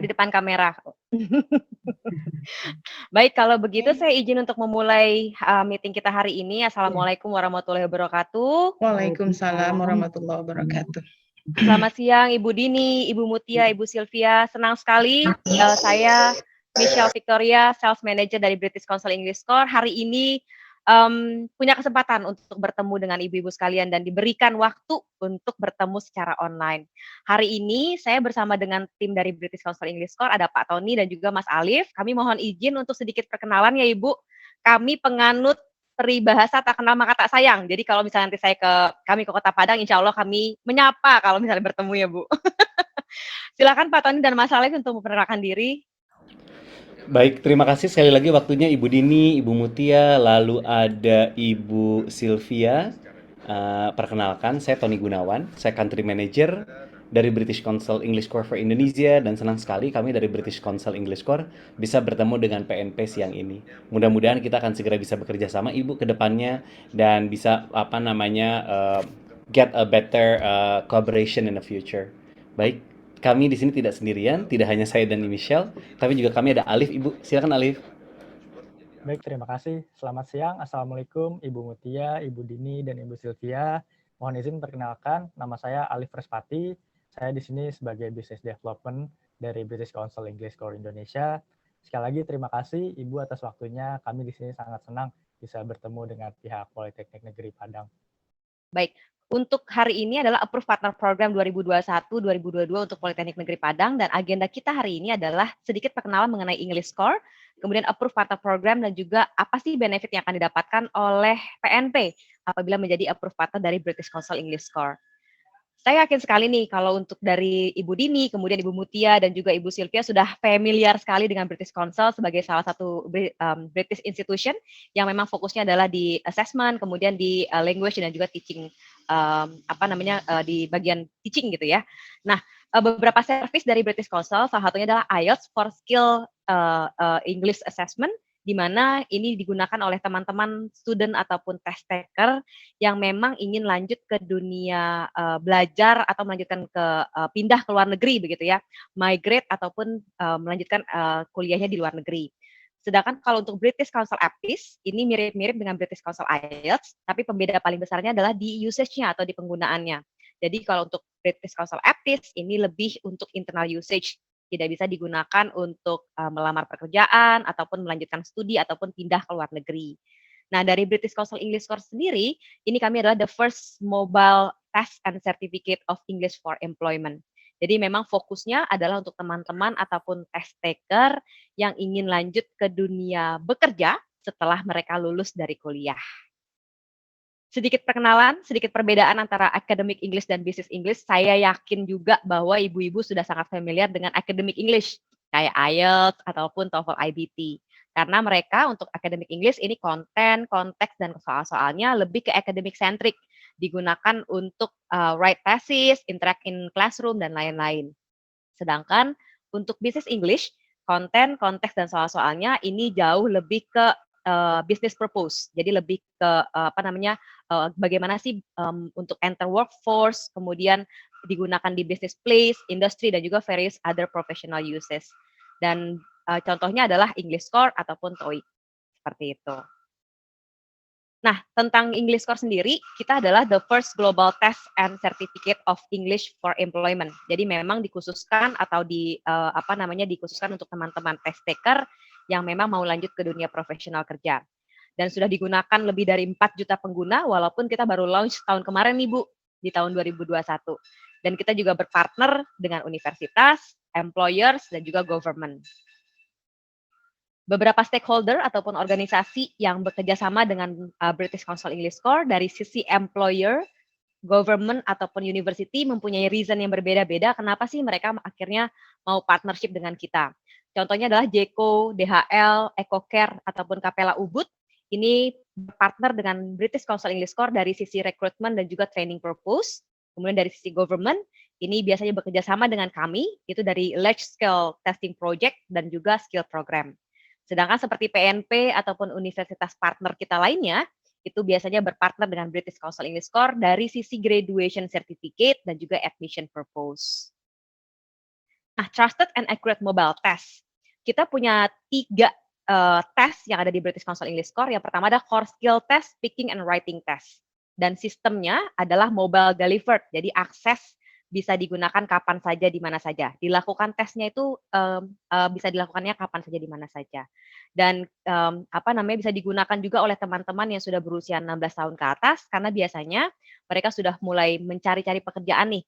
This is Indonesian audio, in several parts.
di depan kamera. Baik, kalau begitu saya izin untuk memulai meeting kita hari ini. Ya. Assalamualaikum warahmatullahi wabarakatuh. Waalaikumsalam warahmatullahi wabarakatuh. Selamat siang Ibu Dini, Ibu Mutia, Ibu Sylvia. Senang sekali saya Michelle Victoria, Sales Manager dari British Council English Core. Hari ini punya kesempatan untuk bertemu dengan ibu-ibu sekalian dan diberikan waktu untuk bertemu secara online. Hari ini saya bersama dengan tim dari British Council English Core, ada Pak Tony dan juga Mas Alif. Kami mohon izin untuk sedikit perkenalan ya Ibu. Kami penganut peribahasa tak kenal maka tak sayang. Jadi kalau misalnya nanti kami ke Kota Padang, insya Allah kami menyapa kalau misalnya bertemu ya Bu. Silakan Pak Tony dan Mas Alif untuk memperkenalkan diri. Baik, terima kasih sekali lagi waktunya Ibu Dini, Ibu Mutia, lalu ada Ibu Sylvia. Perkenalkan, saya Tony Gunawan, saya Country Manager dari British Council English Core for Indonesia dan senang sekali kami dari British Council English Core bisa bertemu dengan PNP siang ini. Mudah-mudahan kita akan segera bisa bekerja sama Ibu ke depannya dan bisa get a better collaboration in the future. Baik, kami di sini tidak sendirian, tidak hanya saya dan Michelle, tapi juga kami ada Alif, Ibu. Silakan Alif. Baik, terima kasih. Selamat siang. Assalamualaikum Ibu Mutia, Ibu Dini, dan Ibu Sylvia. Mohon izin perkenalkan, nama saya Alif Respati. Saya di sini sebagai Business Development dari British Council English Core Indonesia. Sekali lagi terima kasih Ibu atas waktunya. Kami di sini sangat senang bisa bertemu dengan pihak Politeknik Negeri Padang. Baik, untuk hari ini adalah Approved Partner Program 2021-2022 untuk Politeknik Negeri Padang, dan agenda kita hari ini adalah sedikit perkenalan mengenai English Core, kemudian Approved Partner Program, dan juga apa sih benefit yang akan didapatkan oleh PNP apabila menjadi Approved Partner dari British Council English Core. Saya yakin sekali nih kalau untuk dari Ibu Dini, kemudian Ibu Mutia, dan juga Ibu Sylvia sudah familiar sekali dengan British Council sebagai salah satu British institution yang memang fokusnya adalah di assessment, kemudian di language dan juga teaching, di bagian teaching gitu ya. Nah, beberapa service dari British Council, salah satunya adalah IELTS for Skill English Assessment, di mana ini digunakan oleh teman-teman student ataupun test taker yang memang ingin lanjut ke dunia belajar atau melanjutkan ke pindah ke luar negeri begitu ya, migrate ataupun melanjutkan kuliahnya di luar negeri. Sedangkan kalau untuk British Council APTIS, ini mirip-mirip dengan British Council IELTS, tapi pembeda paling besarnya adalah di usage-nya atau di penggunaannya. Jadi kalau untuk British Council APTIS, ini lebih untuk internal usage, tidak bisa digunakan untuk melamar pekerjaan, ataupun melanjutkan studi, ataupun pindah ke luar negeri. Nah, dari British Council English Course sendiri, ini kami adalah the first mobile test and certificate of English for employment. Jadi memang fokusnya adalah untuk teman-teman ataupun test taker yang ingin lanjut ke dunia bekerja setelah mereka lulus dari kuliah. Sedikit perkenalan, sedikit perbedaan antara academic English dan business English. Saya yakin juga bahwa ibu-ibu sudah sangat familiar dengan academic English, kayak IELTS ataupun TOEFL IBT. Karena mereka untuk academic English ini konten, konteks, dan soal-soalnya lebih ke academic centric, digunakan untuk write thesis, interact in classroom, dan lain-lain. Sedangkan untuk business English, konten, konteks, dan soal-soalnya ini jauh lebih ke business purpose. Jadi lebih ke bagaimana sih untuk enter workforce, kemudian digunakan di business place, industry, dan juga various other professional uses. Dan contohnya adalah English Core ataupun TOEIC, seperti itu. Nah, tentang English Core sendiri, kita adalah the first global test and certificate of English for employment. Jadi memang dikhususkan atau dikhususkan untuk teman-teman test taker yang memang mau lanjut ke dunia profesional kerja. Dan sudah digunakan lebih dari 4 juta pengguna, walaupun kita baru launch tahun kemarin nih Bu, di tahun 2021. Dan kita juga berpartner dengan universitas, employers, dan juga government. Beberapa stakeholder ataupun organisasi yang bekerja sama dengan British Council English Core dari sisi employer, government, ataupun university mempunyai reason yang berbeda-beda kenapa sih mereka akhirnya mau partnership dengan kita. Contohnya adalah JECO, DHL, EcoCare, ataupun Capella Ubud. Ini partner dengan British Council English Core dari sisi recruitment dan juga training purpose. Kemudian dari sisi government, ini biasanya bekerja sama dengan kami, itu dari large scale testing project dan juga skill program. Sedangkan seperti PNP ataupun universitas partner kita lainnya, itu biasanya berpartner dengan British Council English Core dari sisi graduation certificate dan juga admission purpose. Nah, Trusted and Accurate Mobile Test. Kita punya 3 tes yang ada di British Council English Score. Yang pertama ada Core Skill Test, Speaking and Writing Test. Dan sistemnya adalah mobile delivered, jadi akses bisa digunakan kapan saja, di mana saja. Dilakukan tesnya itu bisa dilakukannya kapan saja, di mana saja. Dan bisa digunakan juga oleh teman-teman yang sudah berusia 16 tahun ke atas, karena biasanya mereka sudah mulai mencari-cari pekerjaan nih,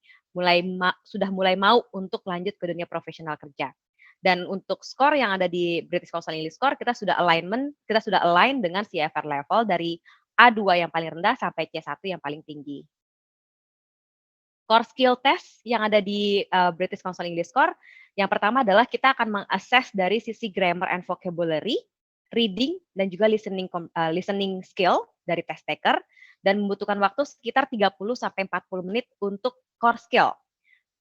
sudah mulai mau untuk lanjut ke dunia profesional kerja. Dan untuk skor yang ada di British Council English Score, kita sudah align dengan CFR level dari A2 yang paling rendah sampai C1 yang paling tinggi. Core skill test yang ada di British Council English Score, yang pertama adalah kita akan mengakses dari sisi grammar and vocabulary, reading, dan juga listening skill dari test taker, dan membutuhkan waktu sekitar 30-40 menit untuk core skill.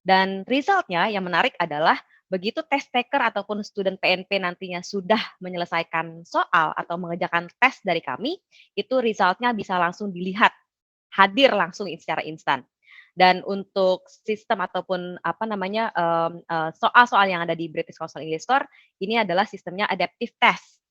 Dan resultnya yang menarik adalah begitu test taker ataupun student PNP nantinya sudah menyelesaikan soal atau mengerjakan tes dari kami, itu resultnya bisa langsung dilihat, hadir langsung secara instan. Dan untuk sistem ataupun soal-soal yang ada di British Council English Score, ini adalah sistemnya adaptive test.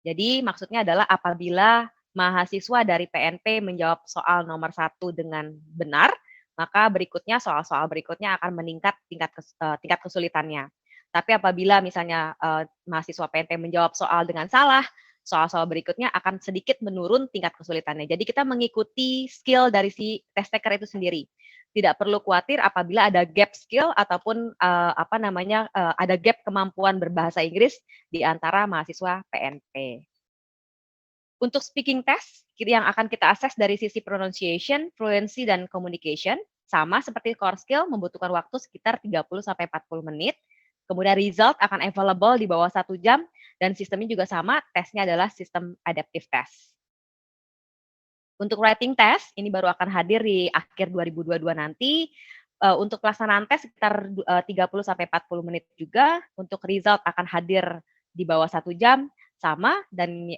Jadi maksudnya adalah apabila mahasiswa dari PNP menjawab soal nomor 1 dengan benar, maka berikutnya soal-soal berikutnya akan meningkat tingkat kesulitannya. Tapi apabila misalnya mahasiswa PNP menjawab soal dengan salah, soal-soal berikutnya akan sedikit menurun tingkat kesulitannya. Jadi kita mengikuti skill dari si test taker itu sendiri. Tidak perlu khawatir apabila ada gap skill ataupun ada gap kemampuan berbahasa Inggris di antara mahasiswa PNP. Untuk speaking test yang akan kita akses dari sisi pronunciation, fluency, dan communication, sama seperti core skill membutuhkan waktu sekitar 30-40 menit. Kemudian result akan available di bawah 1 jam, dan sistemnya juga sama, tesnya adalah sistem adaptive test. Untuk writing test, ini baru akan hadir di akhir 2022 nanti. Untuk pelaksanaan tes sekitar 30-40 menit juga. Untuk result akan hadir di bawah 1 jam, sama, dan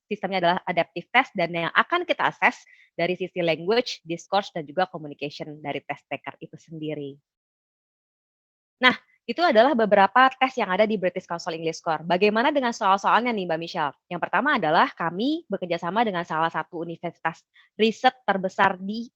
sistemnya adalah adaptive test, dan yang akan kita akses dari sisi language, discourse, dan juga communication dari test taker itu sendiri. Nah, itu adalah beberapa tes yang ada di British Council English Score. Bagaimana dengan soal-soalnya nih, Mbak Michelle? Yang pertama adalah kami bekerjasama dengan salah satu universitas riset terbesar di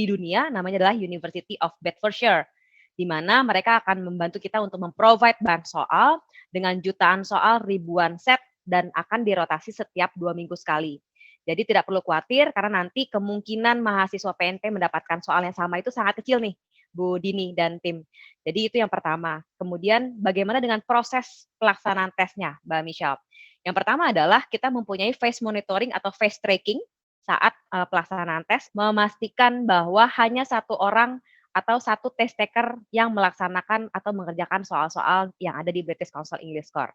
dunia, namanya adalah University of Bedfordshire, di mana mereka akan membantu kita untuk memprovide bank soal dengan jutaan soal, ribuan set, dan akan dirotasi setiap 2 minggu sekali. Jadi tidak perlu khawatir, karena nanti kemungkinan mahasiswa PNP mendapatkan soal yang sama itu sangat kecil nih, Bu Dini dan tim. Jadi itu yang pertama. Kemudian bagaimana dengan proses pelaksanaan tesnya, Mbak Michelle? Yang pertama adalah kita mempunyai face monitoring atau face tracking saat pelaksanaan tes, memastikan bahwa hanya 1 orang atau 1 test taker yang melaksanakan atau mengerjakan soal-soal yang ada di British Council English Score.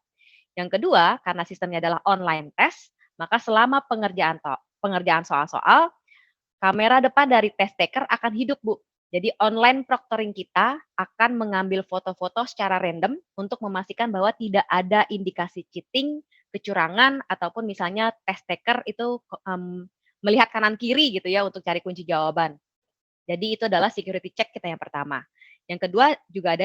Yang kedua, karena sistemnya adalah online test, maka selama pengerjaan soal-soal, kamera depan dari test taker akan hidup, Bu. Jadi online proctoring kita akan mengambil foto-foto secara random untuk memastikan bahwa tidak ada indikasi cheating, kecurangan, ataupun misalnya test taker itu melihat kanan kiri gitu ya untuk cari kunci jawaban. Jadi itu adalah security check kita yang pertama. Yang kedua juga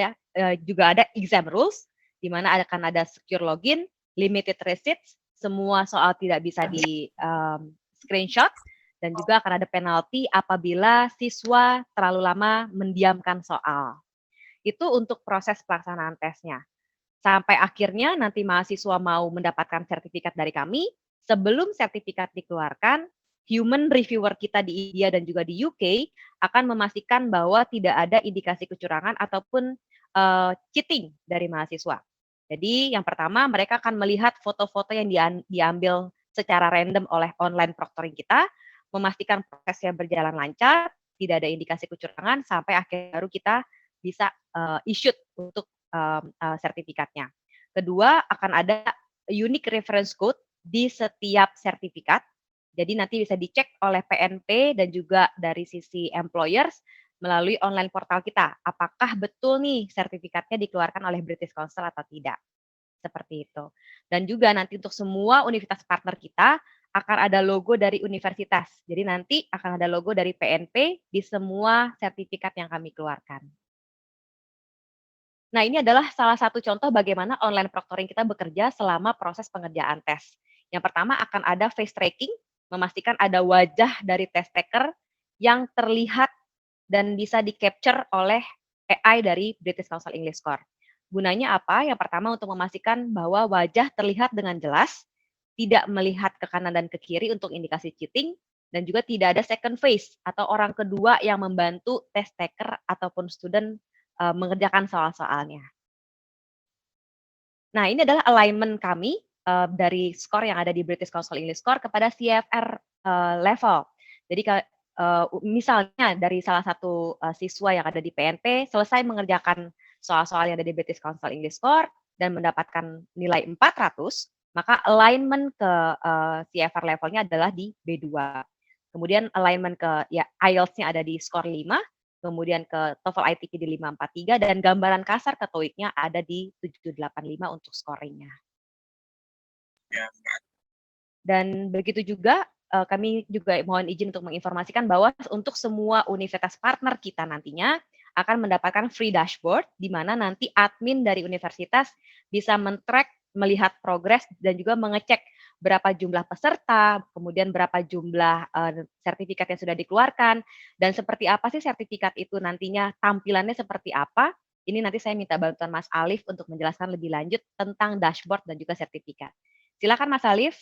ada exam rules, di mana akan ada secure login, limited receipts, semua soal tidak bisa di screenshot, dan juga akan ada penalti apabila siswa terlalu lama mendiamkan soal. Itu untuk proses pelaksanaan tesnya. Sampai akhirnya nanti mahasiswa mau mendapatkan sertifikat dari kami, sebelum sertifikat dikeluarkan, human reviewer kita di India dan juga di UK akan memastikan bahwa tidak ada indikasi kecurangan ataupun cheating dari mahasiswa. Jadi yang pertama mereka akan melihat foto-foto yang diambil secara random oleh online proctoring kita, memastikan prosesnya berjalan lancar, tidak ada indikasi kecurangan, sampai akhirnya baru kita bisa issued untuk sertifikatnya. Kedua, akan ada unique reference code di setiap sertifikat. Jadi nanti bisa dicek oleh PNP dan juga dari sisi employers melalui online portal kita. Apakah betul nih sertifikatnya dikeluarkan oleh British Council atau tidak. Seperti itu. Dan juga nanti untuk semua universitas partner kita akan ada logo dari universitas. Jadi nanti akan ada logo dari PNP di semua sertifikat yang kami keluarkan. Nah, ini adalah salah satu contoh bagaimana online proctoring kita bekerja selama proses pengerjaan tes. Yang pertama akan ada face tracking, memastikan ada wajah dari test taker yang terlihat dan bisa di-capture oleh AI dari British Council English Score. Gunanya apa? Yang pertama untuk memastikan bahwa wajah terlihat dengan jelas, tidak melihat ke kanan dan ke kiri untuk indikasi cheating, dan juga tidak ada second face atau orang kedua yang membantu test taker ataupun student mengerjakan soal-soalnya. Nah, ini adalah alignment kami dari skor yang ada di British Council English Score kepada CFR level. Jadi misalnya dari salah satu siswa yang ada di PNP selesai mengerjakan soal-soal yang ada di British Council English Score dan mendapatkan nilai 400, maka alignment ke CFR levelnya adalah di B2. Kemudian alignment ke IELTS-nya ada di skor 5, kemudian ke TOEFL ITP di 543, dan gambaran kasar ke TOEIC-nya ada di 785 untuk scoring-nya. Dan begitu juga kami juga mohon izin untuk menginformasikan bahwa untuk semua universitas partner kita nantinya akan mendapatkan free dashboard, di mana nanti admin dari universitas bisa men-track, melihat progres, dan juga mengecek berapa jumlah peserta, kemudian berapa jumlah sertifikat yang sudah dikeluarkan, dan seperti apa sih sertifikat itu nantinya, tampilannya seperti apa. Ini nanti saya minta bantuan Mas Alif untuk menjelaskan lebih lanjut tentang dashboard dan juga sertifikat. Silakan Mas Alif.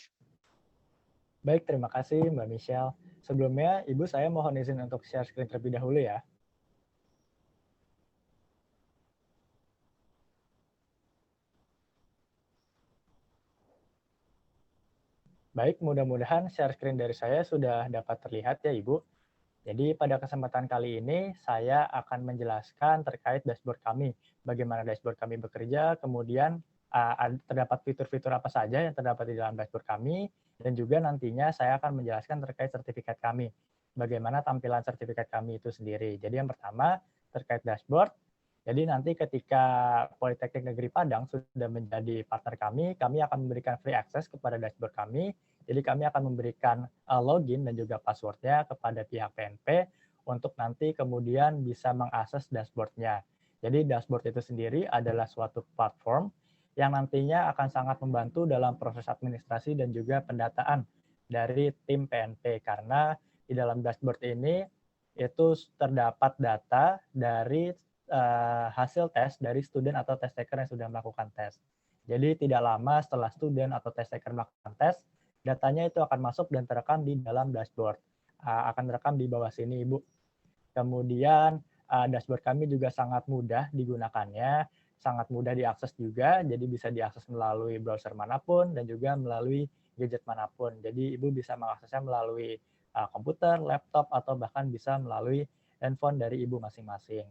Baik, terima kasih Mbak Michelle. Sebelumnya, Ibu saya mohon izin untuk share screen terlebih dahulu ya. Baik, mudah-mudahan share screen dari saya sudah dapat terlihat ya Ibu. Jadi pada kesempatan kali ini saya akan menjelaskan terkait dashboard kami. Bagaimana dashboard kami bekerja, kemudian terdapat fitur-fitur apa saja yang terdapat di dalam dashboard kami, dan juga nantinya saya akan menjelaskan terkait sertifikat kami. Bagaimana tampilan sertifikat kami itu sendiri. Jadi yang pertama terkait dashboard. Jadi nanti ketika Politeknik Negeri Padang sudah menjadi partner kami akan memberikan free access kepada dashboard kami. Jadi kami akan memberikan login dan juga password-nya kepada pihak PNP untuk nanti kemudian bisa mengakses dashboard-nya. Jadi dashboard itu sendiri adalah suatu platform yang nantinya akan sangat membantu dalam proses administrasi dan juga pendataan dari tim PNP. Karena di dalam dashboard ini itu terdapat data dari hasil tes dari student atau test taker yang sudah melakukan tes. Jadi tidak lama setelah student atau test taker melakukan tes, datanya itu akan masuk dan terekam di dalam dashboard. Akan terekam di bawah sini, Ibu. Kemudian dashboard kami juga sangat mudah digunakannya, sangat mudah diakses juga, jadi bisa diakses melalui browser manapun dan juga melalui gadget manapun. Jadi Ibu bisa mengaksesnya melalui komputer, laptop, atau bahkan bisa melalui handphone dari Ibu masing-masing.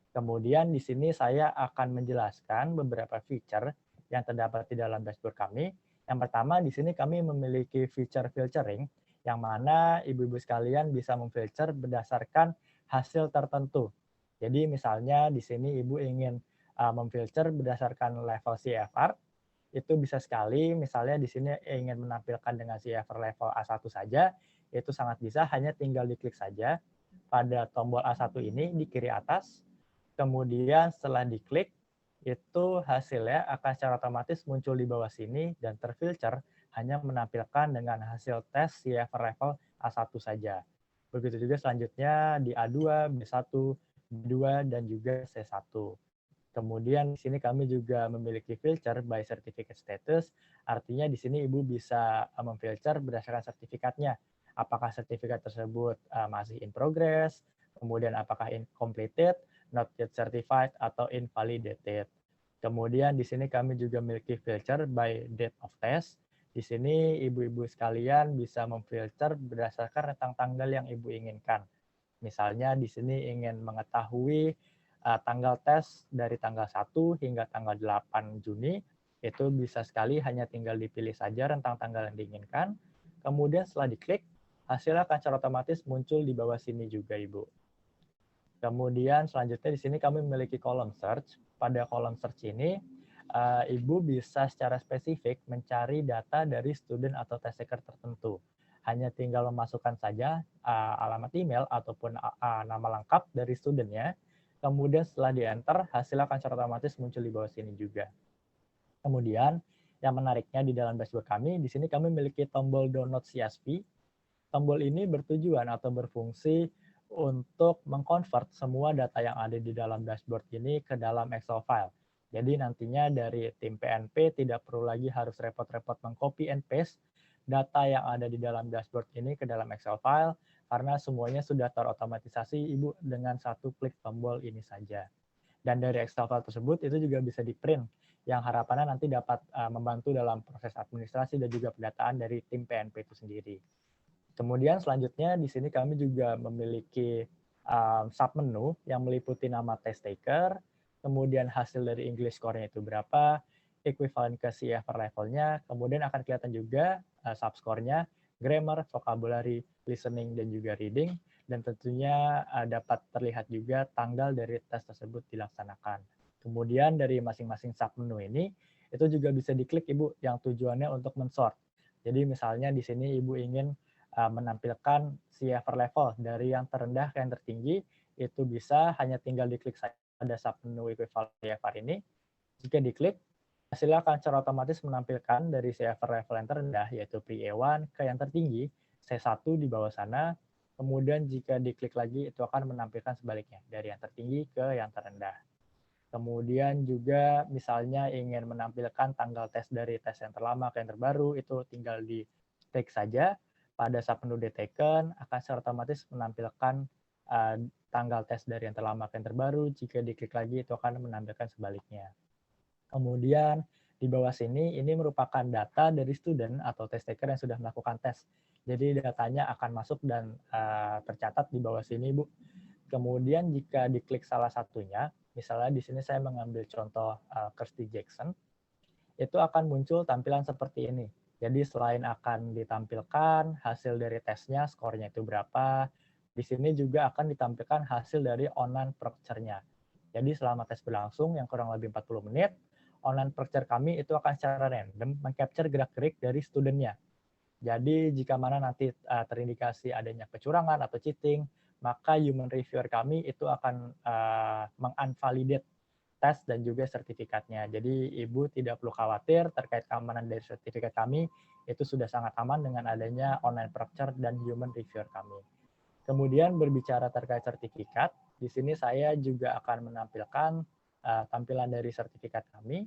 Kemudian di sini saya akan menjelaskan beberapa feature yang terdapat di dalam dashboard kami. Yang pertama di sini kami memiliki feature filtering yang mana ibu-ibu sekalian bisa memfilter berdasarkan hasil tertentu. Jadi misalnya di sini ibu ingin memfilter berdasarkan level CFR, itu bisa sekali. Misalnya di sini ingin menampilkan dengan CFR level A1 saja, itu sangat bisa, hanya tinggal diklik saja pada tombol A1 ini di kiri atas. Kemudian setelah diklik, itu hasilnya akan secara otomatis muncul di bawah sini dan terfilter hanya menampilkan dengan hasil tes CFR level A1 saja. Begitu juga selanjutnya di A2, B1, B2, dan juga C1. Kemudian di sini kami juga memiliki filter by certificate status, artinya di sini Ibu bisa memfilter berdasarkan sertifikatnya. Apakah sertifikat tersebut masih in progress, kemudian apakah incompleted, not yet certified, atau invalidated. Kemudian di sini kami juga memiliki filter by date of test. Di sini ibu-ibu sekalian bisa memfilter berdasarkan rentang tanggal yang Ibu inginkan. Misalnya di sini ingin mengetahui tanggal tes dari tanggal 1 hingga tanggal 8 Juni, itu bisa sekali hanya tinggal dipilih saja rentang tanggal yang diinginkan. Kemudian setelah diklik, hasilnya akan secara otomatis muncul di bawah sini juga, Ibu. Kemudian selanjutnya di sini kami memiliki kolom search. Pada kolom search ini, Ibu bisa secara spesifik mencari data dari student atau test taker tertentu. Hanya tinggal memasukkan saja alamat email ataupun nama lengkap dari studentnya. Kemudian setelah di-enter, hasil akan secara otomatis muncul di bawah sini juga. Kemudian yang menariknya di dalam dashboard kami, di sini kami memiliki tombol download CSV. Tombol ini bertujuan atau berfungsi untuk mengkonvert semua data yang ada di dalam dashboard ini ke dalam Excel file. Jadi nantinya dari tim PNP tidak perlu lagi harus repot-repot meng-copy and paste data yang ada di dalam dashboard ini ke dalam Excel file, karena semuanya sudah terotomatisasi Ibu dengan satu klik tombol ini saja. Dan dari Excel file tersebut itu juga bisa di-print, yang harapannya nanti dapat membantu dalam proses administrasi dan juga pendataan dari tim PNP itu sendiri. Kemudian selanjutnya di sini kami juga memiliki submenu yang meliputi nama test taker, kemudian hasil dari English score-nya itu berapa, equivalent ke CFR levelnya, kemudian akan kelihatan juga subscore-nya, grammar, vocabulary, listening, dan juga reading, dan tentunya dapat terlihat juga tanggal dari tes tersebut dilaksanakan. Kemudian dari masing-masing submenu ini, itu juga bisa diklik Ibu yang tujuannya untuk mensort. Jadi misalnya di sini Ibu ingin menampilkan CFR level dari yang terendah ke yang tertinggi, itu bisa hanya tinggal diklik saja pada submenu equivalent CFR ini. Jika diklik, hasilnya akan secara otomatis menampilkan dari CFR level yang terendah, yaitu pre-A1, ke yang tertinggi, C1 di bawah sana. Kemudian jika diklik lagi, itu akan menampilkan sebaliknya, dari yang tertinggi ke yang terendah. Kemudian juga misalnya ingin menampilkan tanggal tes dari tes yang terlama ke yang terbaru, itu tinggal di klik saja. Pada submenu taken akan secara otomatis menampilkan tanggal tes dari yang terlama ke yang terbaru. Jika diklik lagi, itu akan menampilkan sebaliknya. Kemudian di bawah sini, ini merupakan data dari student atau test taker yang sudah melakukan tes. Jadi datanya akan masuk dan tercatat di bawah sini, Bu. Kemudian jika diklik salah satunya, misalnya di sini saya mengambil contoh Kirsty Jackson, itu akan muncul tampilan seperti ini. Jadi selain akan ditampilkan hasil dari tesnya, skornya itu berapa, di sini juga akan ditampilkan hasil dari online procedure-nya. Jadi selama tes berlangsung yang kurang lebih 40 menit, online procedure kami itu akan secara random meng-capture gerak-gerik dari studentnya. Jadi jika mana nanti terindikasi adanya kecurangan atau cheating, maka human reviewer kami itu akan menginvalidate tes dan juga sertifikatnya. Jadi Ibu tidak perlu khawatir terkait keamanan dari sertifikat kami, itu sudah sangat aman dengan adanya online procedure dan human reviewer kami. Kemudian berbicara terkait sertifikat, di sini saya juga akan menampilkan tampilan dari sertifikat kami.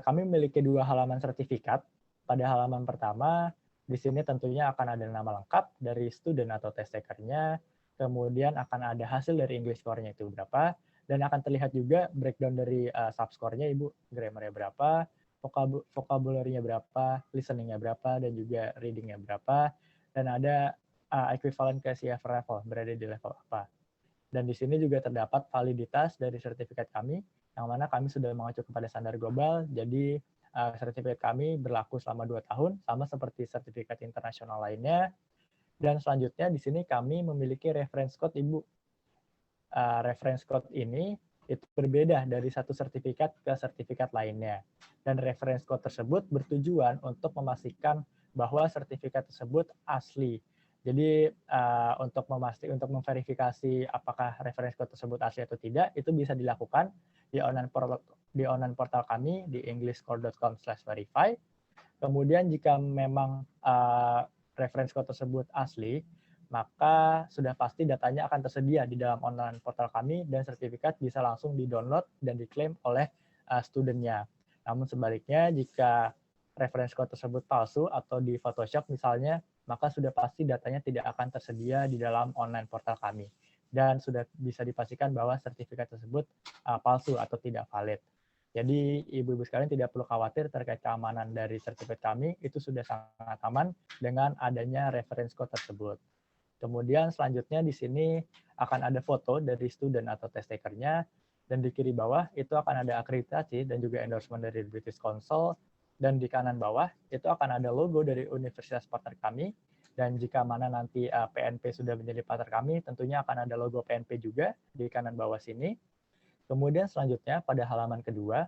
Kami memiliki 2 halaman sertifikat. Pada halaman pertama, di sini tentunya akan ada nama lengkap dari student atau test taker-nya, kemudian akan ada hasil dari English score-nya itu berapa, dan akan terlihat juga breakdown dari sub-score-nya Ibu, grammar-nya berapa, vocabulary-nya berapa, listening-nya berapa, dan juga reading-nya berapa, dan ada equivalent ke CFR level, berada di level apa. Dan di sini juga terdapat validitas dari sertifikat kami, yang mana kami sudah mengacu kepada standar global, jadi sertifikat kami berlaku selama 2 tahun, sama seperti sertifikat internasional lainnya. Dan selanjutnya di sini kami memiliki reference code Ibu. Reference code ini itu berbeda dari satu sertifikat ke sertifikat lainnya. Dan reference code tersebut bertujuan untuk memastikan bahwa sertifikat tersebut asli. Jadi untuk memverifikasi apakah reference code tersebut asli atau tidak, itu bisa dilakukan di online portal kami di englishscore.com/verify. Kemudian jika memang reference code tersebut asli, maka sudah pasti datanya akan tersedia di dalam online portal kami dan sertifikat bisa langsung di-download dan diklaim oleh studentnya. Namun sebaliknya, jika reference code tersebut palsu atau di Photoshop misalnya, maka sudah pasti datanya tidak akan tersedia di dalam online portal kami. Dan sudah bisa dipastikan bahwa sertifikat tersebut palsu atau tidak valid. Jadi ibu-ibu sekalian tidak perlu khawatir terkait keamanan dari sertifikat kami, itu sudah sangat aman dengan adanya reference code tersebut. Kemudian selanjutnya di sini akan ada foto dari student atau test taker-nya, dan di kiri bawah itu akan ada akreditasi dan juga endorsement dari British Council, dan di kanan bawah itu akan ada logo dari universitas partner kami, dan jika mana nanti PNP sudah menjadi partner kami, tentunya akan ada logo PNP juga di kanan bawah sini. Kemudian selanjutnya pada halaman kedua,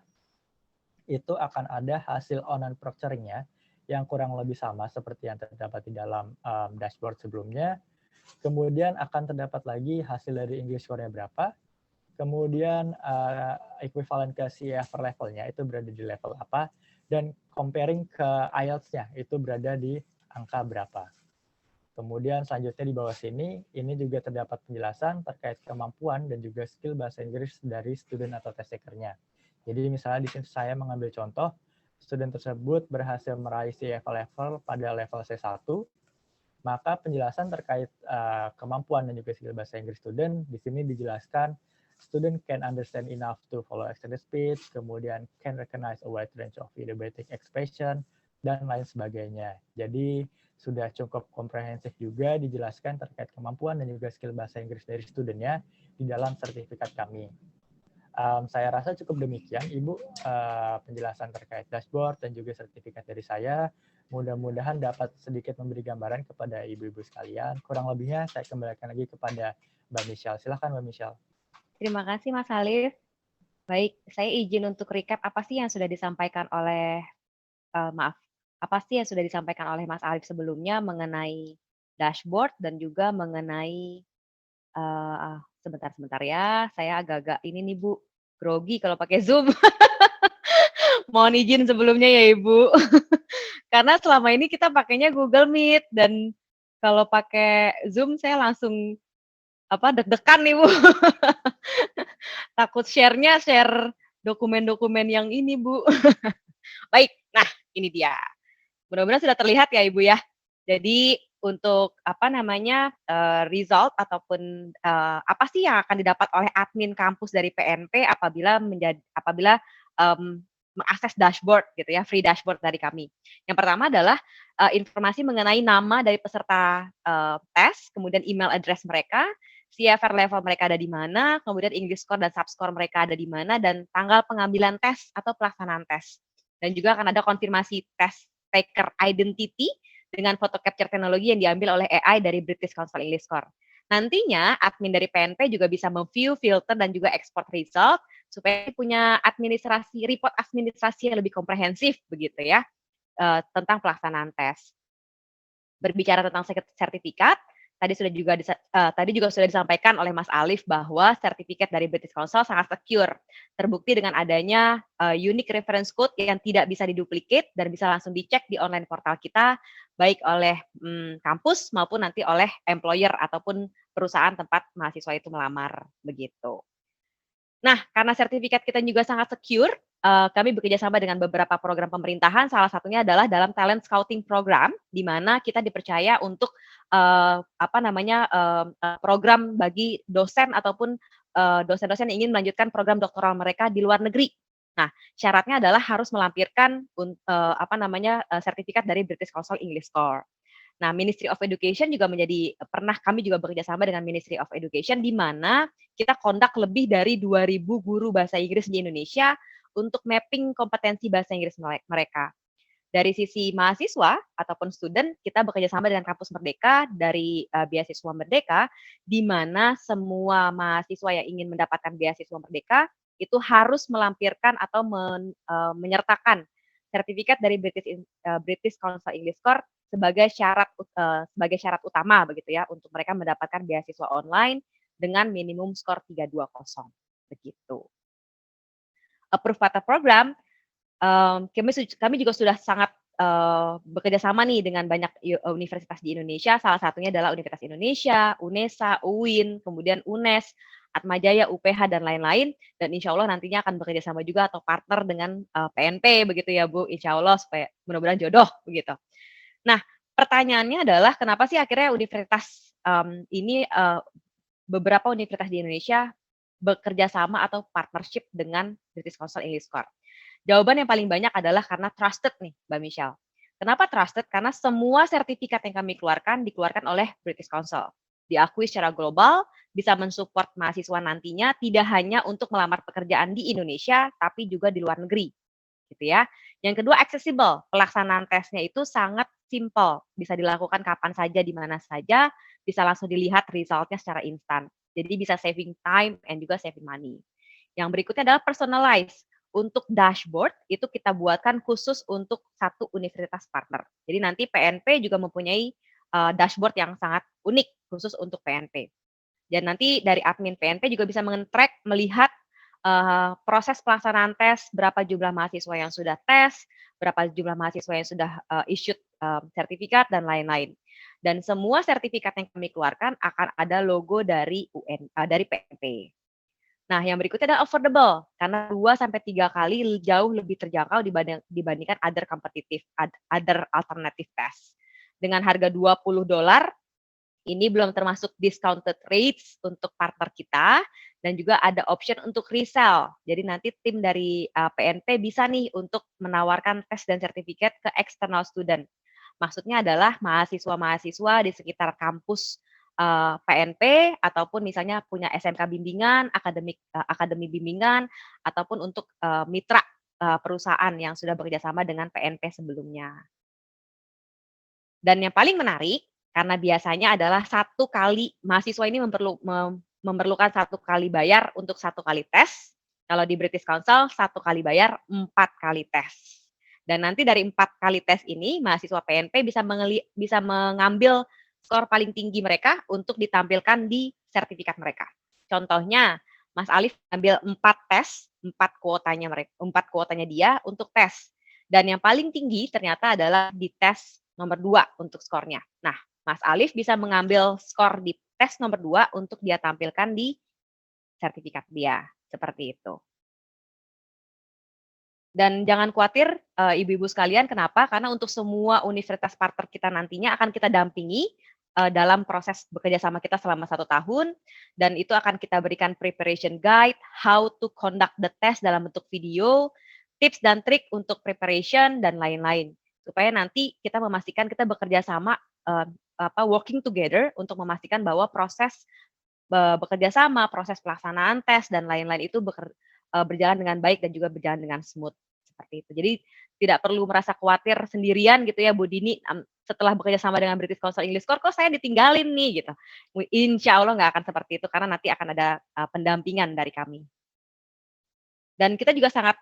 itu akan ada hasil online procedure-nya yang kurang lebih sama seperti yang terdapat di dalam dashboard sebelumnya. Kemudian akan terdapat lagi hasil dari English score-nya berapa. Kemudian equivalent ke CEFR levelnya itu berada di level apa, dan comparing ke IELTS-nya itu berada di angka berapa. Kemudian selanjutnya di bawah sini, ini juga terdapat penjelasan terkait kemampuan dan juga skill bahasa Inggris dari student atau test taker-nya. Jadi misalnya di sini saya mengambil contoh, student tersebut berhasil meraih CEFR level pada level C1, maka penjelasan terkait kemampuan dan juga skill bahasa Inggris student di sini dijelaskan student can understand enough to follow extended speech, kemudian can recognize a wide range of idiomatic expression, dan lain sebagainya. Jadi sudah cukup komprehensif juga dijelaskan terkait kemampuan dan juga skill bahasa Inggris dari studentnya di dalam sertifikat kami. Saya rasa cukup demikian, Ibu, penjelasan terkait dashboard dan juga sertifikat dari saya. Mudah-mudahan dapat sedikit memberi gambaran kepada ibu-ibu sekalian. Kurang lebihnya saya kembalikan lagi kepada Mbak Michelle. Silakan Mbak Michelle. Terima kasih Mas Alif. Baik, saya izin untuk recap apa sih yang sudah disampaikan oleh apa sih yang sudah disampaikan oleh Mas Alif sebelumnya mengenai dashboard dan juga mengenai sebentar ya, saya agak-agak ini nih Bu, grogi kalau pakai Zoom. Mohon izin sebelumnya ya Ibu. Karena selama ini kita pakainya Google Meet dan kalau pakai Zoom saya langsung deg-degan nih Bu. Takut share-nya share dokumen-dokumen yang ini Bu. Baik, nah ini dia. Mudah-mudahan sudah terlihat ya Ibu ya. Jadi untuk result ataupun apa sih yang akan didapat oleh admin kampus dari PNP apabila mengakses dashboard gitu ya, free dashboard dari kami. Yang pertama adalah informasi mengenai nama dari peserta tes, kemudian email address mereka, CEFR level mereka ada di mana, kemudian English score dan subscore mereka ada di mana, dan tanggal pengambilan tes atau pelaksanaan tes. Dan juga akan ada konfirmasi tes taker identity dengan foto capture teknologi yang diambil oleh AI dari British Council English Score. Nantinya admin dari PNP juga bisa memview, filter, dan juga export result supaya punya report administrasi yang lebih komprehensif begitu ya tentang pelaksanaan tes. Berbicara tentang sertifikat, tadi juga sudah disampaikan oleh Mas Alif bahwa sertifikat dari British Council sangat secure, terbukti dengan adanya unique reference code yang tidak bisa diduplicate dan bisa langsung dicek di online portal kita, baik oleh kampus maupun nanti oleh employer ataupun perusahaan tempat mahasiswa itu melamar, begitu. Nah, karena sertifikat kita juga sangat secure, kami bekerja sama dengan beberapa program pemerintahan, salah satunya adalah dalam talent scouting program, di mana kita dipercaya untuk program bagi dosen ataupun dosen-dosen yang ingin melanjutkan program doktoral mereka di luar negeri. Nah, syaratnya adalah harus melampirkan sertifikat dari British Council English Score. Nah, Ministry of Education juga kami juga bekerja sama dengan Ministry of Education di mana kita kontak lebih dari 2.000 guru bahasa Inggris di Indonesia untuk mapping kompetensi bahasa Inggris mereka. Dari sisi mahasiswa ataupun student, kita bekerja sama dengan Kampus Merdeka dari Beasiswa Merdeka, di mana semua mahasiswa yang ingin mendapatkan beasiswa Merdeka itu harus melampirkan atau menyertakan sertifikat dari British Council English Score sebagai syarat utama begitu ya untuk mereka mendapatkan beasiswa online dengan minimum skor 320 begitu. Approved Partner Program, kami juga sudah sangat bekerja sama nih dengan banyak universitas di Indonesia, salah satunya adalah Universitas Indonesia, UNESA, UIN, kemudian UNES, Atmajaya, UPH, dan lain-lain, dan insya Allah nantinya akan bekerja sama juga atau partner dengan PNP begitu ya Bu, insya Allah supaya mudah-mudahan jodoh begitu. Nah, pertanyaannya adalah kenapa sih akhirnya universitas beberapa universitas di Indonesia bekerja sama atau partnership dengan British Council English Score? Jawaban yang paling banyak adalah karena trusted nih, Mbak Michelle. Kenapa trusted? Karena semua sertifikat yang kami dikeluarkan oleh British Council. Diakui secara global, bisa mensupport mahasiswa nantinya tidak hanya untuk melamar pekerjaan di Indonesia, tapi juga di luar negeri. Gitu ya. Yang kedua, accessible. Pelaksanaan tesnya itu sangat simple. Bisa dilakukan kapan saja, di mana saja. Bisa langsung dilihat resultnya secara instan. Jadi bisa saving time and juga saving money. Yang berikutnya adalah personalized. Untuk dashboard, itu kita buatkan khusus untuk satu universitas partner. Jadi nanti PNP juga mempunyai dashboard yang sangat unik khusus untuk PNP. Dan nanti dari admin PNP juga bisa men-track, melihat proses pelaksanaan tes, berapa jumlah mahasiswa yang sudah tes, berapa jumlah mahasiswa yang sudah issued sertifikat dan lain-lain. Dan semua sertifikat yang kami keluarkan akan ada logo dari dari PNP. Nah, yang berikutnya adalah affordable, karena 2 sampai 3 kali jauh lebih terjangkau dibandingkan other alternative test. Dengan harga $20, ini belum termasuk discounted rates untuk partner kita, dan juga ada option untuk resell. Jadi nanti tim dari PNP bisa nih untuk menawarkan tes dan sertifikat ke external student. Maksudnya adalah mahasiswa-mahasiswa di sekitar kampus PNP, ataupun misalnya punya SMK bimbingan, akademi bimbingan, ataupun untuk mitra perusahaan yang sudah bekerja sama dengan PNP sebelumnya. Dan yang paling menarik, karena biasanya adalah 1 kali mahasiswa ini memerlukan 1 kali bayar untuk 1 kali tes. Kalau di British Council 1 kali bayar 4 kali tes. Dan nanti dari 4 kali tes ini mahasiswa PNP bisa mengambil skor paling tinggi mereka untuk ditampilkan di sertifikat mereka. Contohnya, Mas Alif ambil 4 tes, 4 kuotanya dia untuk tes. Dan yang paling tinggi ternyata adalah di tes nomor 2 untuk skornya. Nah, Mas Alif bisa mengambil skor di tes nomor 2 untuk dia tampilkan di sertifikat dia, seperti itu. Dan jangan khawatir ibu-ibu sekalian, kenapa? Karena untuk semua universitas partner kita nantinya akan kita dampingi dalam proses bekerja sama kita selama 1 tahun, dan itu akan kita berikan preparation guide, how to conduct the test dalam bentuk video, tips dan trik untuk preparation, dan lain-lain. Supaya nanti kita memastikan kita bekerja sama, working together untuk memastikan bahwa proses bekerja sama, proses pelaksanaan tes, dan lain-lain itu berjalan dengan baik dan juga berjalan dengan smooth, seperti itu. Jadi tidak perlu merasa khawatir sendirian gitu ya Bu Dini, setelah bekerja sama dengan British Council English Core, kok saya ditinggalin nih gitu. Insya Allah nggak akan seperti itu, karena nanti akan ada pendampingan dari kami. Dan kita juga sangat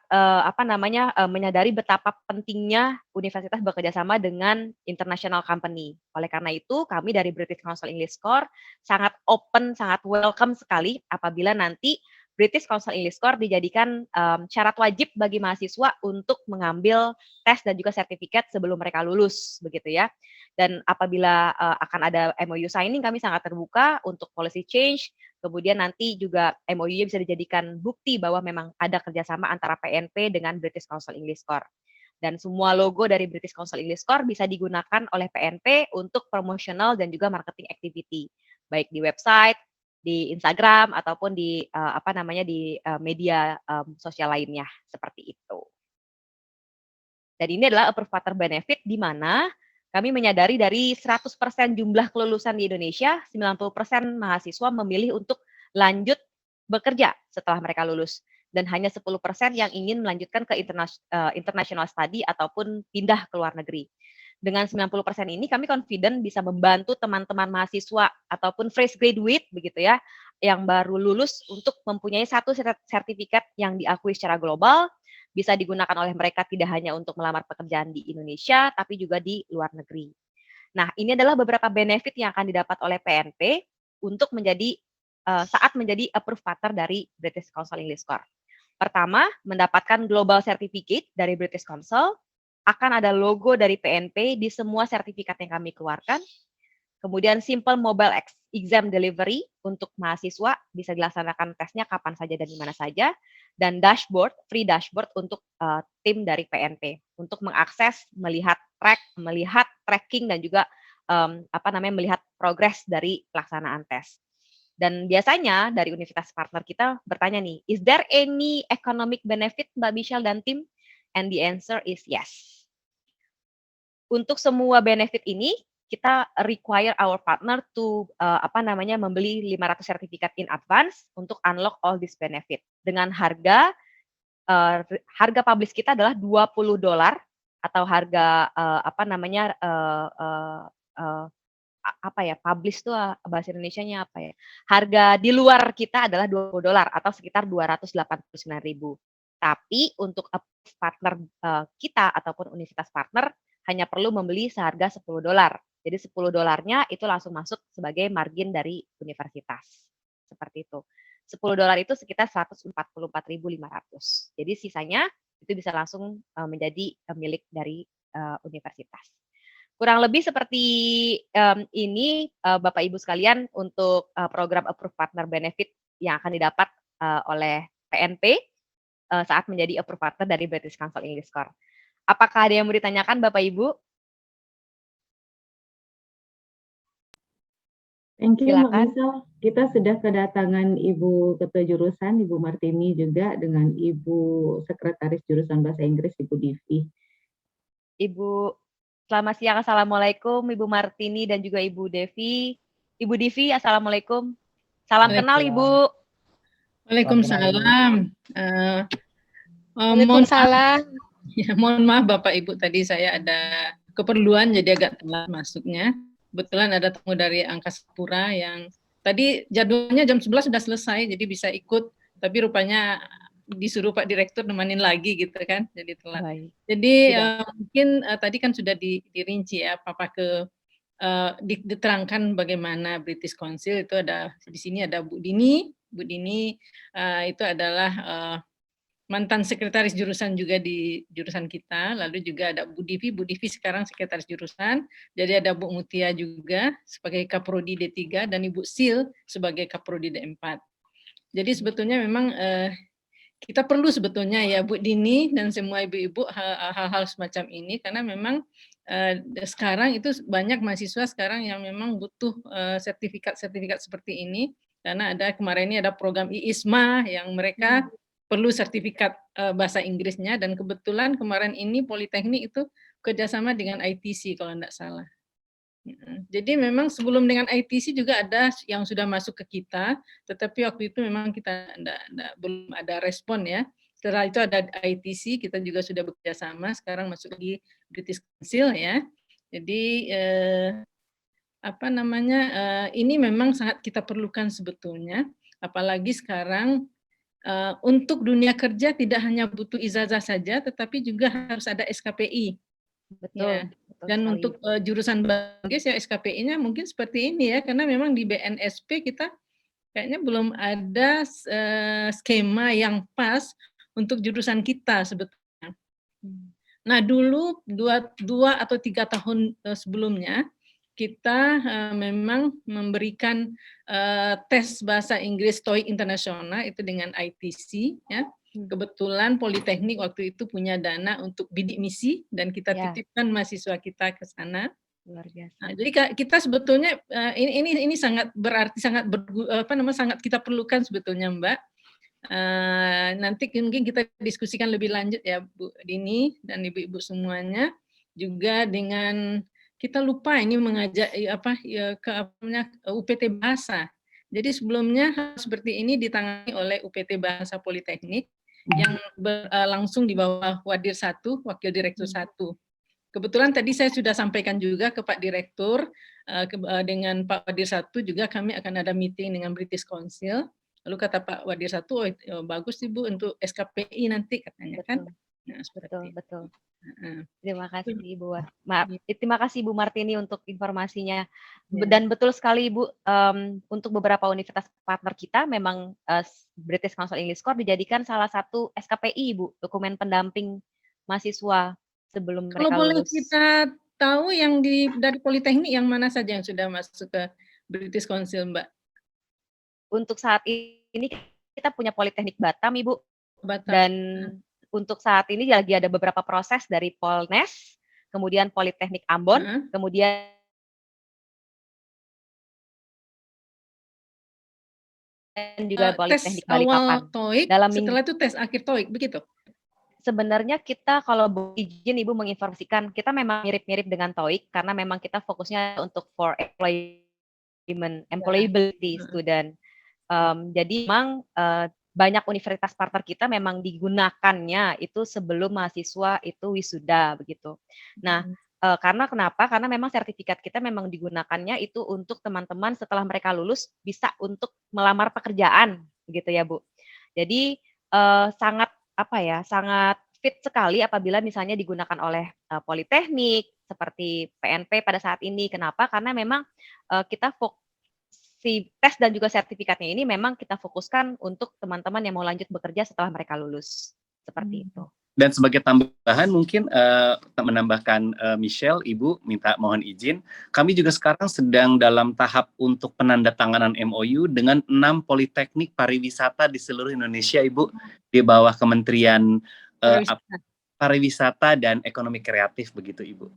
menyadari betapa pentingnya universitas bekerja sama dengan international company. Oleh karena itu, kami dari British Council English Core sangat open, sangat welcome sekali apabila nanti British Council English Core dijadikan syarat wajib bagi mahasiswa untuk mengambil tes dan juga sertifikat sebelum mereka lulus, begitu ya. Dan apabila akan ada MOU signing, kami sangat terbuka untuk policy change. Kemudian nanti juga MOU-nya bisa dijadikan bukti bahwa memang ada kerjasama antara PNP dengan British Council English Core. Dan semua logo dari British Council English Core bisa digunakan oleh PNP untuk promotional dan juga marketing activity, baik di website, di Instagram, ataupun di media sosial lainnya, seperti itu. Dan ini adalah approved partner benefit, di mana kami menyadari dari 100% jumlah kelulusan di Indonesia, 90% mahasiswa memilih untuk lanjut bekerja setelah mereka lulus. Dan hanya 10% yang ingin melanjutkan ke international study ataupun pindah ke luar negeri. Dengan 90% ini kami confident bisa membantu teman-teman mahasiswa ataupun fresh graduate begitu ya, yang baru lulus untuk mempunyai 1 sertifikat yang diakui secara global, bisa digunakan oleh mereka tidak hanya untuk melamar pekerjaan di Indonesia, tapi juga di luar negeri. Nah, ini adalah beberapa benefit yang akan didapat oleh PNP untuk saat menjadi approved partner dari British Council English Core. Pertama, mendapatkan global certificate dari British Council, akan ada logo dari PNP di semua sertifikat yang kami keluarkan. Kemudian simple mobile exam delivery untuk mahasiswa, bisa dilaksanakan tesnya kapan saja dan di mana saja. Dan free dashboard untuk tim dari PNP untuk mengakses, melihat tracking dan juga melihat progres dari pelaksanaan tes. Dan biasanya dari universitas partner kita bertanya nih, is there any economic benefit Mbak Michelle dan tim? And the answer is yes. Untuk semua benefit ini, kita require our partner to membeli 500 sertifikat in advance untuk unlock all this benefit. Dengan harga publish kita adalah $20 atau harga publish itu bahasa Indonesianya apa ya? Harga di luar kita adalah $20 atau sekitar 289.000. Tapi untuk partner kita ataupun universitas partner hanya perlu membeli seharga $10. Jadi $10-nya itu langsung masuk sebagai margin dari universitas. Seperti itu. $10 itu sekitar 144.500. Jadi sisanya itu bisa langsung menjadi milik dari universitas. Kurang lebih seperti ini Bapak Ibu sekalian untuk program Approved Partner Benefit yang akan didapat oleh PNP saat menjadi Approved Partner dari British Council English Core. Apakah ada yang mau ditanyakan Bapak Ibu? Thank you Mbak Silakan. Misal. Kita sudah kedatangan Ibu Ketua Jurusan, Ibu Martini juga dengan Ibu Sekretaris Jurusan Bahasa Inggris, Ibu Divi. Ibu, selamat siang. Assalamualaikum Ibu Martini dan juga Ibu Devi. Ibu Divi, Assalamualaikum. Salam kenal Ibu. Waalaikumsalam. Waalaikumsalam. Mohon maaf Bapak Ibu, tadi saya ada keperluan jadi agak telat masuknya. Kebetulan ada tamu dari Angkasa Pura yang tadi jadwalnya jam 11 sudah selesai, jadi bisa ikut, tapi rupanya disuruh Pak Direktur nemenin lagi gitu kan, jadi telat. Baik. Jadi mungkin tadi kan sudah dirinci ya, diterangkan bagaimana British Council itu ada di sini ada Bu Dini. Bu Dini itu adalah mantan sekretaris jurusan juga di jurusan kita, lalu juga ada Bu Divi sekarang sekretaris jurusan, jadi ada Bu Mutia juga sebagai Kaprodi D3 dan Ibu Sil sebagai Kaprodi D4. Jadi sebetulnya memang kita perlu sebetulnya ya Bu Dini dan semua ibu-ibu hal-hal semacam ini karena memang sekarang itu banyak mahasiswa sekarang yang memang butuh sertifikat-sertifikat seperti ini karena kemarin ini ada program IISMA yang mereka perlu sertifikat bahasa Inggrisnya dan kebetulan kemarin ini Politeknik itu kerjasama dengan ITC kalau tidak salah. Jadi memang sebelum dengan ITC juga ada yang sudah masuk ke kita, tetapi waktu itu memang kita belum ada respon ya. Setelah itu ada ITC, kita juga sudah bekerja sama, sekarang masuk di British Council ya. Jadi ini memang sangat kita perlukan sebetulnya, apalagi sekarang untuk dunia kerja tidak hanya butuh ijazah saja, tetapi juga harus ada SKPI. Betul. Ya. Dan untuk jurusan Inggris ya SKPI-nya mungkin seperti ini ya, karena memang di BNSP kita kayaknya belum ada skema yang pas untuk jurusan kita sebetulnya. Nah dulu 2 atau 3 tahun sebelumnya kita memang memberikan tes bahasa Inggris TOEIC internasional itu dengan ITC ya. Kebetulan Politeknik waktu itu punya dana untuk bidik misi dan kita titipkan mahasiswa kita ke sana. Luar biasa. Nah, jadi kita sebetulnya ini sangat berarti sangat kita perlukan sebetulnya Mbak. Nanti mungkin kita diskusikan lebih lanjut ya Bu Dini dan ibu-ibu semuanya juga dengan kita lupa ini mengajak UPT Bahasa. Jadi sebelumnya seperti ini ditangani oleh UPT Bahasa Politeknik yang langsung di bawah Wadir 1, Wakil Direktur 1. Kebetulan tadi saya sudah sampaikan juga ke Pak Direktur, dengan Pak Wadir 1 juga kami akan ada meeting dengan British Council. Lalu kata Pak Wadir 1, bagus Ibu untuk SKPI nanti katanya kan. Nah, betul. Terima kasih Ibu. Terima kasih Ibu Martini untuk informasinya. Dan betul sekali Ibu, untuk beberapa universitas partner kita memang British Council English Core dijadikan salah satu SKPI Ibu, dokumen pendamping mahasiswa sebelum mereka lulus. Kalau boleh kita tahu yang dari Politeknik yang mana saja yang sudah masuk ke British Council Mbak? Untuk saat ini kita punya Politeknik Batam Ibu. Batam. Dan untuk saat ini lagi ada beberapa proses dari Polnes, kemudian Politeknik Ambon, kemudian juga Politeknik Balikpapan. TOEIC, setelah itu tes akhir TOEIC, begitu? Sebenarnya kita kalau izin Ibu menginformasikan, kita memang mirip-mirip dengan TOEIC karena memang kita fokusnya untuk for employability student. Jadi memang banyak universitas partner kita memang digunakannya itu sebelum mahasiswa itu wisuda begitu. Nah, karena kenapa? Karena memang sertifikat kita memang digunakannya itu untuk teman-teman setelah mereka lulus bisa untuk melamar pekerjaan gitu ya, Bu. Jadi sangat fit sekali apabila misalnya digunakan oleh Politeknik, seperti PNP pada saat ini. Kenapa? Karena memang kita si tes dan juga sertifikatnya ini memang kita fokuskan untuk teman-teman yang mau lanjut bekerja setelah mereka lulus. Seperti itu. Dan sebagai tambahan mungkin menambahkan Michelle, Ibu mohon izin, kami juga sekarang sedang dalam tahap untuk penandatanganan MOU dengan 6 politeknik pariwisata di seluruh Indonesia, Ibu, di bawah Kementerian Pariwisata dan Ekonomi Kreatif begitu, Ibu.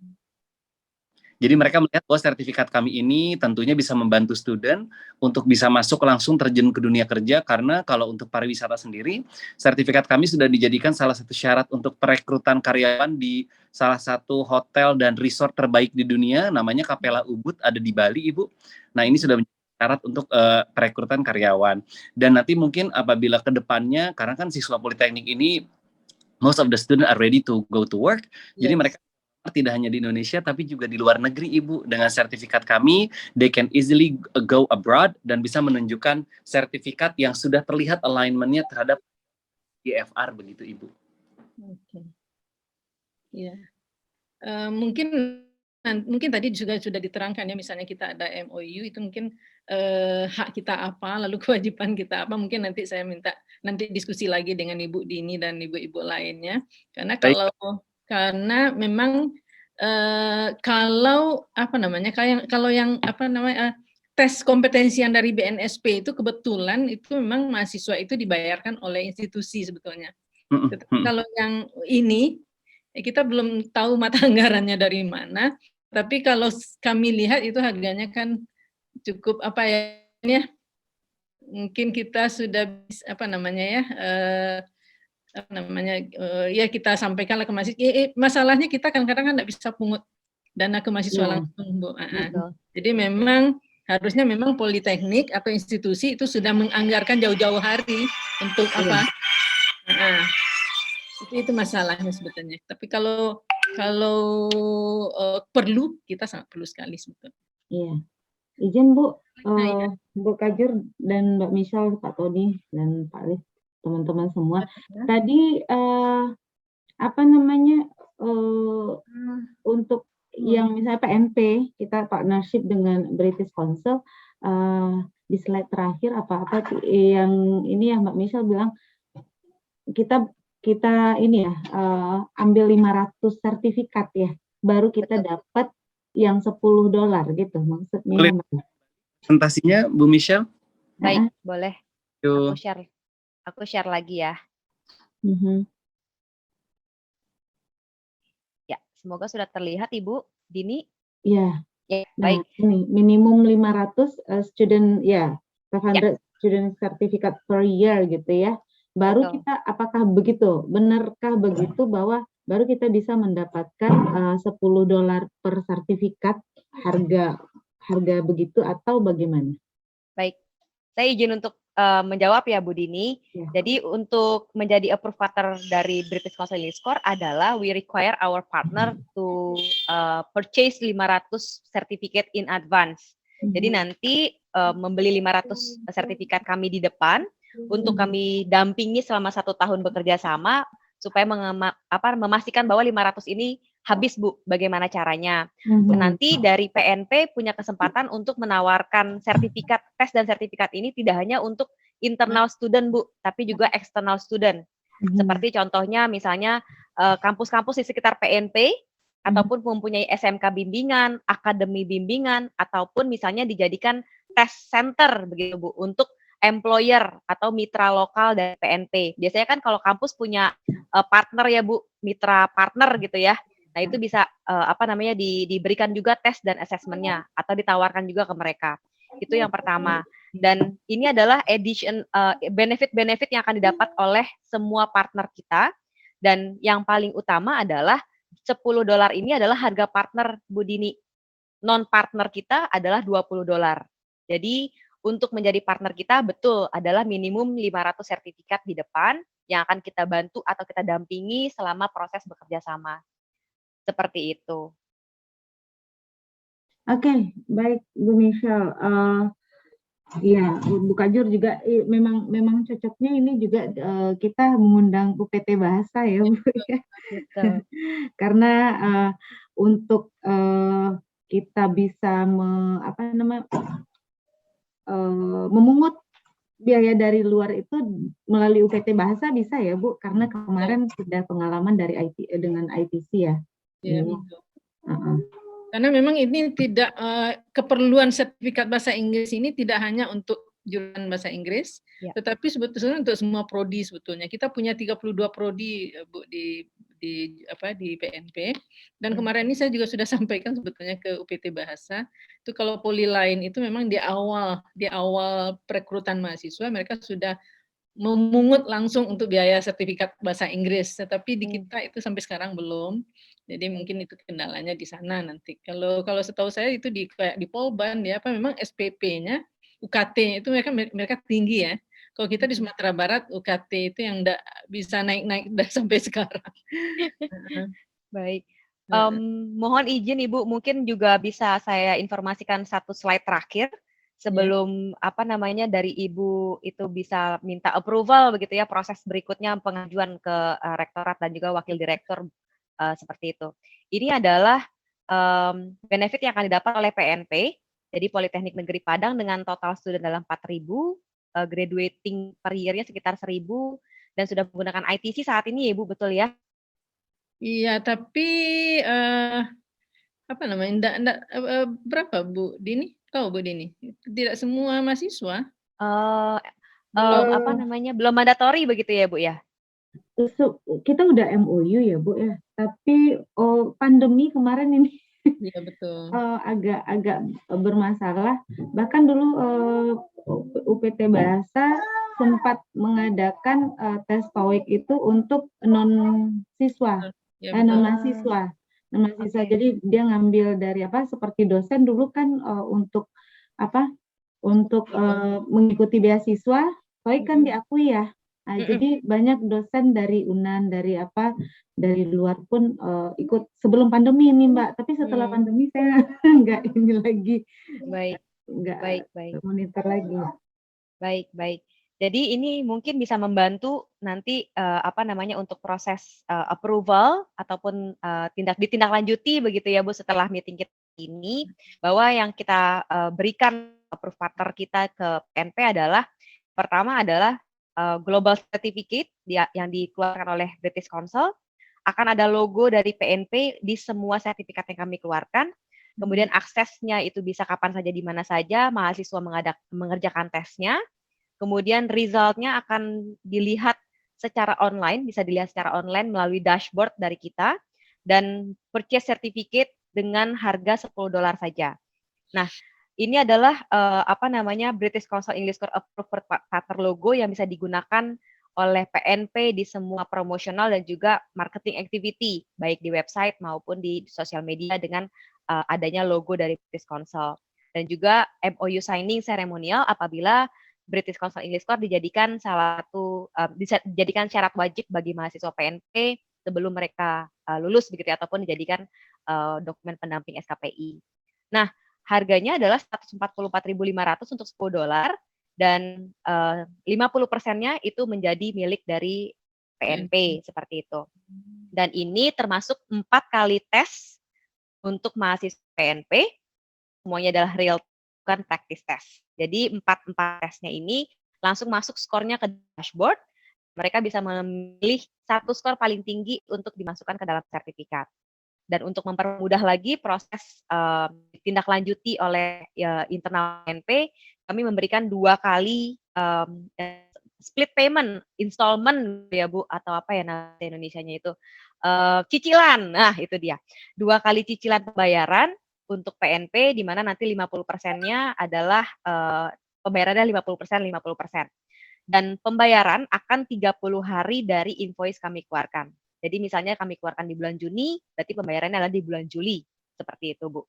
Jadi mereka melihat bahwa sertifikat kami ini tentunya bisa membantu student untuk bisa masuk langsung terjun ke dunia kerja, karena kalau untuk pariwisata sendiri, sertifikat kami sudah dijadikan salah satu syarat untuk perekrutan karyawan di salah satu hotel dan resort terbaik di dunia, namanya Capella Ubud, ada di Bali, Ibu. Nah, ini sudah menjadi syarat untuk perekrutan karyawan. Dan nanti mungkin apabila ke depannya, karena kan siswa politeknik ini, most of the student are ready to go to work, jadi mereka tidak hanya di Indonesia tapi juga di luar negeri, Ibu. Dengan sertifikat kami, they can easily go abroad dan bisa menunjukkan sertifikat yang sudah terlihat alignment-nya terhadap IFR begitu, Ibu. Oke. Ya. Mungkin tadi juga sudah diterangkan ya, misalnya kita ada MOU itu mungkin hak kita apa, lalu kewajiban kita apa, mungkin nanti saya minta nanti diskusi lagi dengan Ibu Dini dan ibu-ibu lainnya, karena memang kalau yang tes kompetensi yang dari BNSP itu kebetulan itu memang mahasiswa itu dibayarkan oleh institusi sebetulnya. Tetapi kalau yang ini kita belum tahu mata anggarannya dari mana, tapi kalau kami lihat itu harganya kan cukup mungkin kita sudah kita sampaikanlah ke mahasiswa. Masalahnya kita kadang-kadang kan tidak bisa pungut dana ke mahasiswa langsung, Bu. Jadi memang harusnya memang politeknik atau institusi itu sudah menganggarkan jauh-jauh hari untuk itu masalahnya sebetulnya. Tapi kalau perlu, kita sangat perlu sekali sebetulnya. Iya. Izin Bu, Bu Kajur dan Mbak Michelle, Pak Tony dan Pak Alif, teman-teman semua. Tadi untuk yang misalnya PNP, kita partnership dengan British Council, di slide terakhir apa-apa yang ini ya Mbak Michelle bilang kita ini ya ambil 500 sertifikat ya, baru kita dapat yang $10 gitu maksudnya. Presentasinya Bu Michelle? Baik, boleh. Aku share lagi ya. Ya, semoga sudah terlihat Ibu Dini. Ya. Baik. Ini minimum 500 student 500 student certificate per year gitu ya. Baru kita apakah begitu? Benarkah begitu bahwa baru kita bisa mendapatkan $10 per sertifikat, harga begitu atau bagaimana? Baik. Saya izin untuk menjawab ya Bu Dini. Jadi untuk menjadi approved partner dari British Council English Corps adalah we require our partner to purchase 500 certificate in advance. Jadi nanti membeli 500 sertifikat kami di depan untuk kami dampingi selama 1 tahun bekerja sama supaya memastikan bahwa 500 ini habis Bu, bagaimana caranya. Nanti dari PNP punya kesempatan untuk menawarkan sertifikat, tes dan sertifikat ini tidak hanya untuk internal student Bu, tapi juga external student. Seperti contohnya misalnya kampus-kampus di sekitar PNP, ataupun mempunyai SMK bimbingan, akademi bimbingan, ataupun misalnya dijadikan test center begitu Bu, untuk employer atau mitra lokal dari PNP. Biasanya kan kalau kampus punya partner ya Bu, mitra partner gitu ya. Nah itu bisa diberikan juga tes dan assessment-nya atau ditawarkan juga ke mereka. Itu yang pertama. Dan ini adalah benefit-benefit yang akan didapat oleh semua partner kita. Dan yang paling utama adalah $10 ini adalah harga partner Bu Dini. Non-partner kita adalah $20. Jadi untuk menjadi partner kita betul adalah minimum 500 sertifikat di depan yang akan kita bantu atau kita dampingi selama proses bekerja sama. Seperti itu. Oke, baik Bu Michelle. Bu Kajur juga memang cocoknya ini juga kita mengundang UPT Bahasa ya Bu. Karena untuk kita bisa memungut biaya dari luar itu melalui UPT Bahasa bisa ya Bu, karena kemarin sudah pengalaman dari dengan ITC ya. Ya, Ini. betul. Karena memang ini tidak keperluan sertifikat bahasa Inggris ini tidak hanya untuk jurusan bahasa Inggris, tetapi sebetulnya untuk semua prodi sebetulnya. Kita punya 32 prodi Bu di PNP, dan kemarin ini saya juga sudah sampaikan sebetulnya ke UPT Bahasa, itu kalau poli lain itu memang di awal perekrutan mahasiswa mereka sudah memungut langsung untuk biaya sertifikat bahasa Inggris, tetapi di kita itu sampai sekarang belum. Jadi mungkin itu kendalanya di sana nanti. Kalau setahu saya itu kayak di Polban ya, memang SPP-nya UKT itu mereka tinggi ya. Kalau kita di Sumatera Barat UKT itu yang enggak bisa naik-naik sampai sekarang. Baik. Mohon izin Ibu, mungkin juga bisa saya informasikan satu slide terakhir sebelum dari Ibu itu bisa minta approval begitu ya, proses berikutnya pengajuan ke rektorat dan juga wakil direktur seperti itu. Ini adalah benefit yang akan didapat oleh PNP, jadi Politeknik Negeri Padang dengan total student dalam 4.000, graduating per year-nya sekitar 1.000, dan sudah menggunakan ITC saat ini ya Ibu, betul ya? Iya, tapi berapa Bu Dini? Tahu Bu Dini? Tidak semua mahasiswa. Belum mandatori begitu ya Bu ya? Kita udah MOU ya Bu ya, tapi pandemi kemarin ini Iya betul. agak bermasalah. Bahkan dulu UPT Bahasa sempat mengadakan tes TOEIC itu untuk non-mahasiswa. Jadi dia ngambil dari seperti dosen dulu kan untuk mengikuti beasiswa, TOEIC kan diakui ya. Nah, jadi banyak dosen dari UNAN, dari luar pun ikut sebelum pandemi ini Mbak. Tapi setelah pandemi saya nggak ini lagi. Nggak monitor lagi. Baik. Jadi ini mungkin bisa membantu nanti untuk proses approval ataupun ditindaklanjuti begitu ya Bu setelah meeting kita ini, bahwa yang kita berikan approve partner kita ke PNP adalah pertama adalah Global Certificate yang dikeluarkan oleh British Council, akan ada logo dari PNP di semua sertifikat yang kami keluarkan. Kemudian aksesnya itu bisa kapan saja di mana saja, mahasiswa mengerjakan tesnya. Kemudian result-nya akan dilihat secara online, bisa dilihat secara online melalui dashboard dari kita, dan purchase certificate dengan harga $10 saja. Nah, ini adalah British Council English Core Approved Partner logo yang bisa digunakan oleh PNP di semua promosional dan juga marketing activity, baik di website maupun di sosial media dengan adanya logo dari British Council. Dan juga MOU signing seremonial apabila British Council English Core dijadikan dijadikan syarat wajib bagi mahasiswa PNP sebelum mereka lulus begitu ya, ataupun dijadikan dokumen pendamping SKPI. Nah, harganya adalah 144.500 untuk $10 dan 50%-nya itu menjadi milik dari PNP seperti itu. Dan ini termasuk 4 kali tes untuk mahasiswa PNP, semuanya adalah real bukan practice test. Jadi 4 tesnya ini langsung masuk skornya ke dashboard. Mereka bisa memilih satu skor paling tinggi untuk dimasukkan ke dalam sertifikat. Dan untuk mempermudah lagi proses ditindaklanjuti oleh internal PNP, kami memberikan 2 kali split payment, installment ya Bu, atau apa ya nama Indonesianya itu, cicilan. Nah itu dia, 2 kali cicilan pembayaran untuk PNP, di mana nanti 50%-nya adalah pembayarannya 50%. Dan pembayaran akan 30 hari dari invoice kami keluarkan. Jadi misalnya kami keluarkan di bulan Juni, berarti pembayarannya adalah di bulan Juli. Seperti itu, Bu.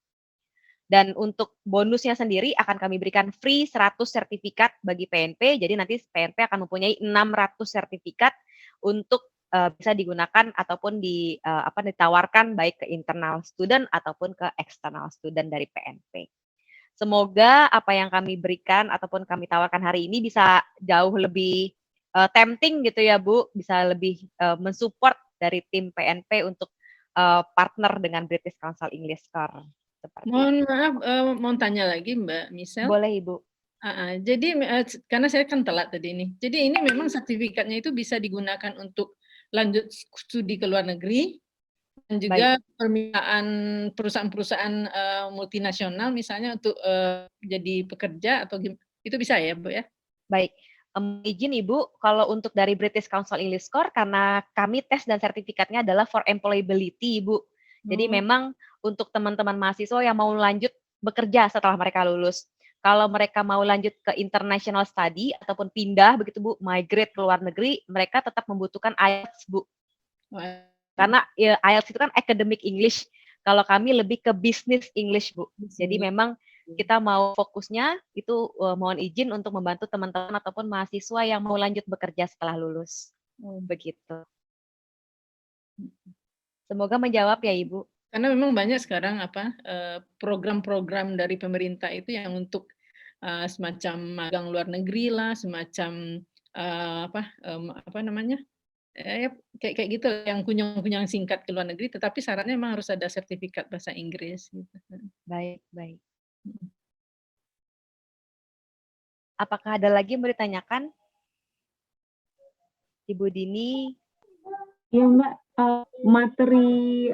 Dan untuk bonusnya sendiri akan kami berikan free 100 sertifikat bagi PNP. Jadi nanti PNP akan mempunyai 600 sertifikat untuk bisa digunakan ataupun ditawarkan baik ke internal student ataupun ke external student dari PNP. Semoga apa yang kami berikan ataupun kami tawarkan hari ini bisa jauh lebih tempting gitu ya Bu, bisa lebih mensupport dari tim PNP untuk partner dengan British Council English Score. Seperti Mohon maaf, mau tanya lagi Mbak Michelle. Boleh Ibu. Jadi karena saya kan telat tadi ini. Jadi ini memang sertifikatnya itu bisa digunakan untuk lanjut studi ke luar negeri dan juga permintaan perusahaan-perusahaan multinasional misalnya untuk jadi pekerja atau itu bisa ya Bu ya? Baik. Izin Ibu, kalau untuk dari British Council English Score karena kami tes dan sertifikatnya adalah for employability Ibu. Jadi memang untuk teman-teman mahasiswa yang mau lanjut bekerja setelah mereka lulus. Kalau mereka mau lanjut ke international study ataupun pindah begitu Bu, migrate ke luar negeri, mereka tetap membutuhkan IELTS Bu. Karena ya, IELTS itu kan academic English. Kalau kami lebih ke business English Bu. Jadi memang kita mau fokusnya itu mohon izin untuk membantu teman-teman ataupun mahasiswa yang mau lanjut bekerja setelah lulus. Begitu. Semoga menjawab ya Ibu. Karena memang banyak sekarang program-program dari pemerintah itu yang untuk semacam magang luar negeri lah, semacam kayak gitu yang kunjung-kunjung singkat ke luar negeri, tetapi syaratnya memang harus ada sertifikat bahasa Inggris. Gitu. Baik. Apakah ada lagi yang mau ditanyakan? Ibu Dini? Ya Mbak, materi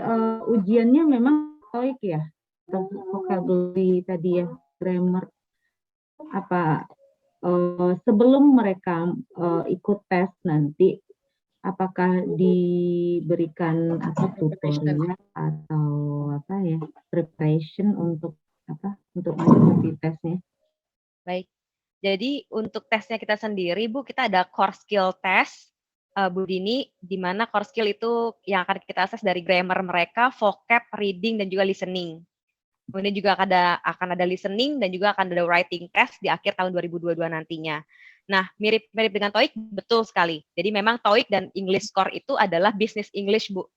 ujiannya memang TOEIC ya? Atau vocabulary tadi ya, grammar. Apa sebelum mereka ikut tes nanti, apakah diberikan tutorial atau preparation untuk mengikuti tesnya? Baik. Jadi untuk tesnya kita sendiri Bu, kita ada core skill test. Bu Dini, di mana core skill itu yang akan kita akses dari grammar mereka, vocab, reading, dan juga listening. Kemudian juga akan ada listening dan juga akan ada writing test di akhir tahun 2022 nantinya. Nah, mirip dengan TOEIC, betul sekali. Jadi memang TOEIC dan English Score itu adalah business English, Bu.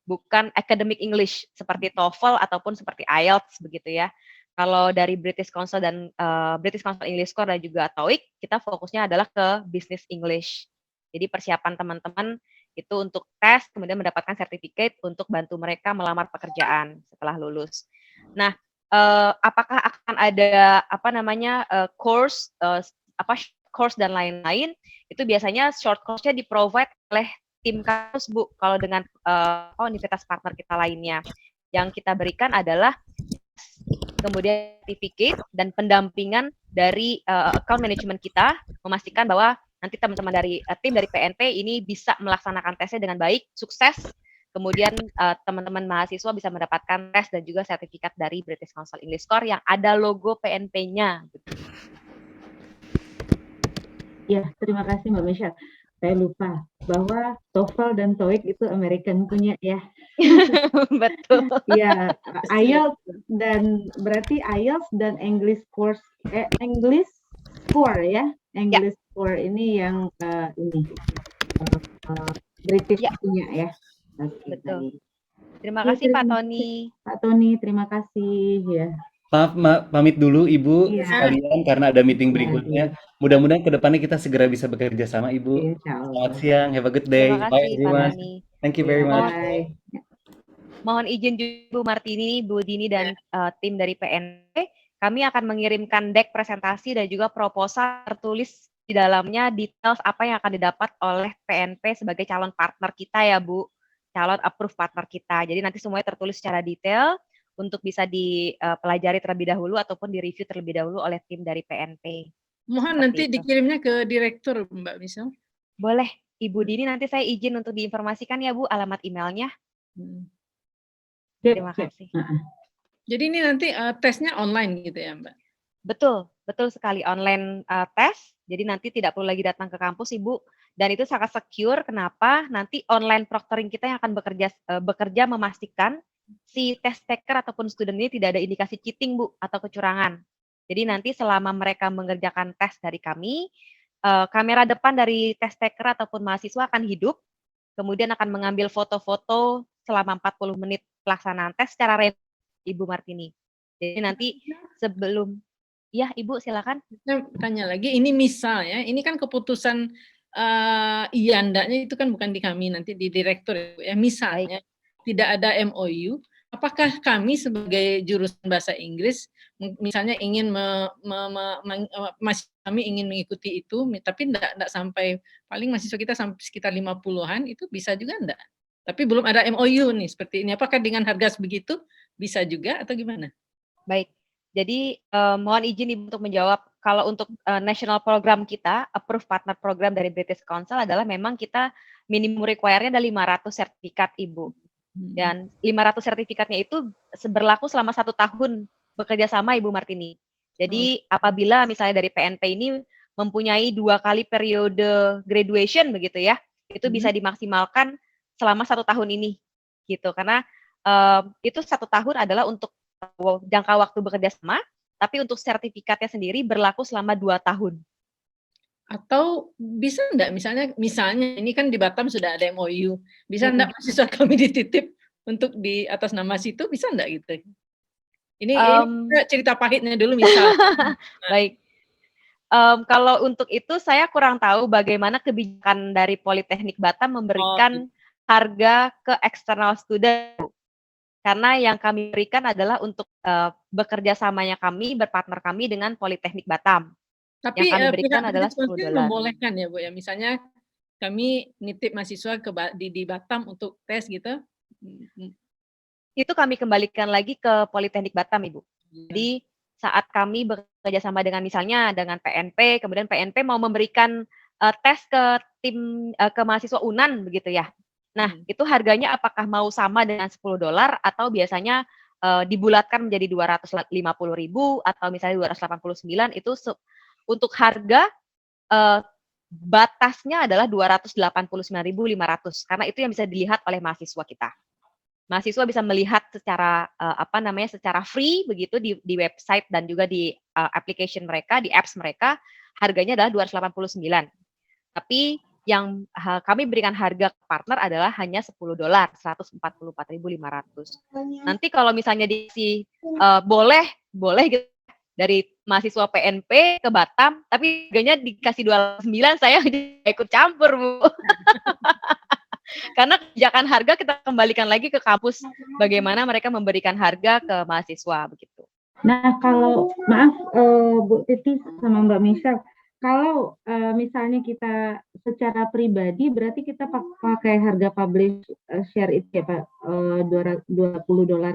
Bukan academic English, seperti TOEFL ataupun seperti IELTS, begitu ya. Kalau dari British Council dan British Council English Score dan juga TOEIC, kita fokusnya adalah ke business English. Jadi persiapan teman-teman itu untuk tes, kemudian mendapatkan sertifikat untuk bantu mereka melamar pekerjaan setelah lulus. Nah, apakah akan ada course dan lain-lain? Itu biasanya short course-nya di-provide oleh tim kampus Bu. Kalau dengan universitas partner kita lainnya, yang kita berikan adalah kemudian sertifikat dan pendampingan dari account management kita, memastikan bahwa nanti teman-teman dari tim dari PNP ini bisa melaksanakan tesnya dengan baik, sukses. Kemudian teman-teman mahasiswa bisa mendapatkan tes dan juga sertifikat dari British Council English Score yang ada logo PNP-nya. Ya, terima kasih Mbak Michelle. Saya lupa bahwa TOEFL dan TOEIC itu American punya ya. Betul. Ya, IELTS dan berarti IELTS dan English Score ya. English Score ini yang British punya ya. Okay, betul. baik. Terima kasih Pak Tony. Pak Tony, terima kasih ya. Pamit dulu Ibu sekalian karena ada meeting berikutnya. Mudah-mudahan ke depannya kita segera bisa bekerja sama Ibu. Selamat siang, have a good day. Terima kasih, Bye everyone. Thank you very much. Mohon izin Bu Martini, Bu Dini dan tim dari PNP, kami akan mengirimkan deck presentasi dan juga proposal tertulis di dalamnya details apa yang akan didapat oleh PNP sebagai calon partner kita ya Bu, calon approved partner kita. Jadi nanti semuanya tertulis secara detail untuk bisa dipelajari terlebih dahulu ataupun direview terlebih dahulu oleh tim dari PNP. Mohon nanti dikirimnya ke direktur Mbak Michelle. Boleh, Ibu Dini nanti saya izin untuk diinformasikan ya Bu alamat emailnya. Terima kasih. Jadi ini nanti tesnya online gitu ya Mbak? Betul sekali online tes. Jadi nanti tidak perlu lagi datang ke kampus Ibu. Dan itu sangat secure. Kenapa? Nanti online proctoring kita yang akan bekerja memastikan si test taker ataupun student ini tidak ada indikasi cheating Bu atau kecurangan. Jadi nanti selama mereka mengerjakan tes dari kami, kamera depan dari test taker ataupun mahasiswa akan hidup, kemudian akan mengambil foto-foto selama 40 menit pelaksanaan tes secara random, Ibu Martini. Jadi nanti sebelum, ya Ibu silakan. Saya tanya lagi, ini misalnya, ini kan keputusan iya ndaknya itu kan bukan di kami, nanti di direktur ya. Misalnya tidak ada MOU, apakah kami sebagai jurusan bahasa Inggris misalnya ingin mahasiswa kami ingin mengikuti itu, tapi enggak sampai, paling mahasiswa kita sampai sekitar 50-an, itu bisa juga enggak? Tapi belum ada MOU nih seperti ini. Apakah dengan harga sebegitu bisa juga atau gimana? Baik. Jadi mohon izin Ibu untuk menjawab. Kalau untuk national program kita, approved partner program dari British Council adalah memang kita minimum require-nya ada 500 sertifikat Ibu. Dan 500 sertifikatnya itu berlaku selama 1 tahun bekerja sama Ibu Martini. Jadi apabila misalnya dari PNP ini mempunyai 2 kali periode graduation begitu ya, itu bisa dimaksimalkan selama 1 tahun ini gitu. Karena itu 1 tahun adalah untuk jangka waktu bekerja sama, tapi untuk sertifikatnya sendiri berlaku selama 2 tahun. Atau bisa enggak misalnya ini kan di Batam sudah ada MOU, bisa enggak mahasiswa kami dititip untuk di atas nama situ, bisa enggak gitu? Ini cerita pahitnya dulu misal. Baik. Kalau untuk itu saya kurang tahu bagaimana kebijakan dari Politeknik Batam memberikan harga ke external student. Karena yang kami berikan adalah untuk bekerja samanya kami, berpartner kami dengan Politeknik Batam. Tapi yang kami berikan pihak adalah British Council $10. membolehkan ya Bu ya, misalnya kami nitip mahasiswa di Batam untuk tes gitu? Itu kami kembalikan lagi ke Politeknik Batam Ibu. Jadi saat kami bekerja sama dengan misalnya dengan PNP, kemudian PNP mau memberikan tes ke tim ke mahasiswa UNAN begitu ya. Nah, itu harganya apakah mau sama dengan $10 atau biasanya dibulatkan menjadi 250.000 atau misalnya 289, itu untuk harga batasnya adalah 289.500 karena itu yang bisa dilihat oleh mahasiswa kita. Mahasiswa bisa melihat secara secara free begitu di website dan juga di application mereka, di apps mereka, harganya adalah 289. Tapi yang kami berikan harga ke partner adalah hanya $10, 144.500. Nanti kalau misalnya diisi boleh gitu dari mahasiswa PNP ke Batam, tapi harganya dikasih 209, saya ikut campur Bu. Karena kebijakan harga kita kembalikan lagi ke kampus, bagaimana mereka memberikan harga ke mahasiswa begitu. Nah kalau maaf Bu Titi sama Mbak Michelle, kalau misalnya kita secara pribadi berarti kita pakai harga publish share itu ya Pak, $20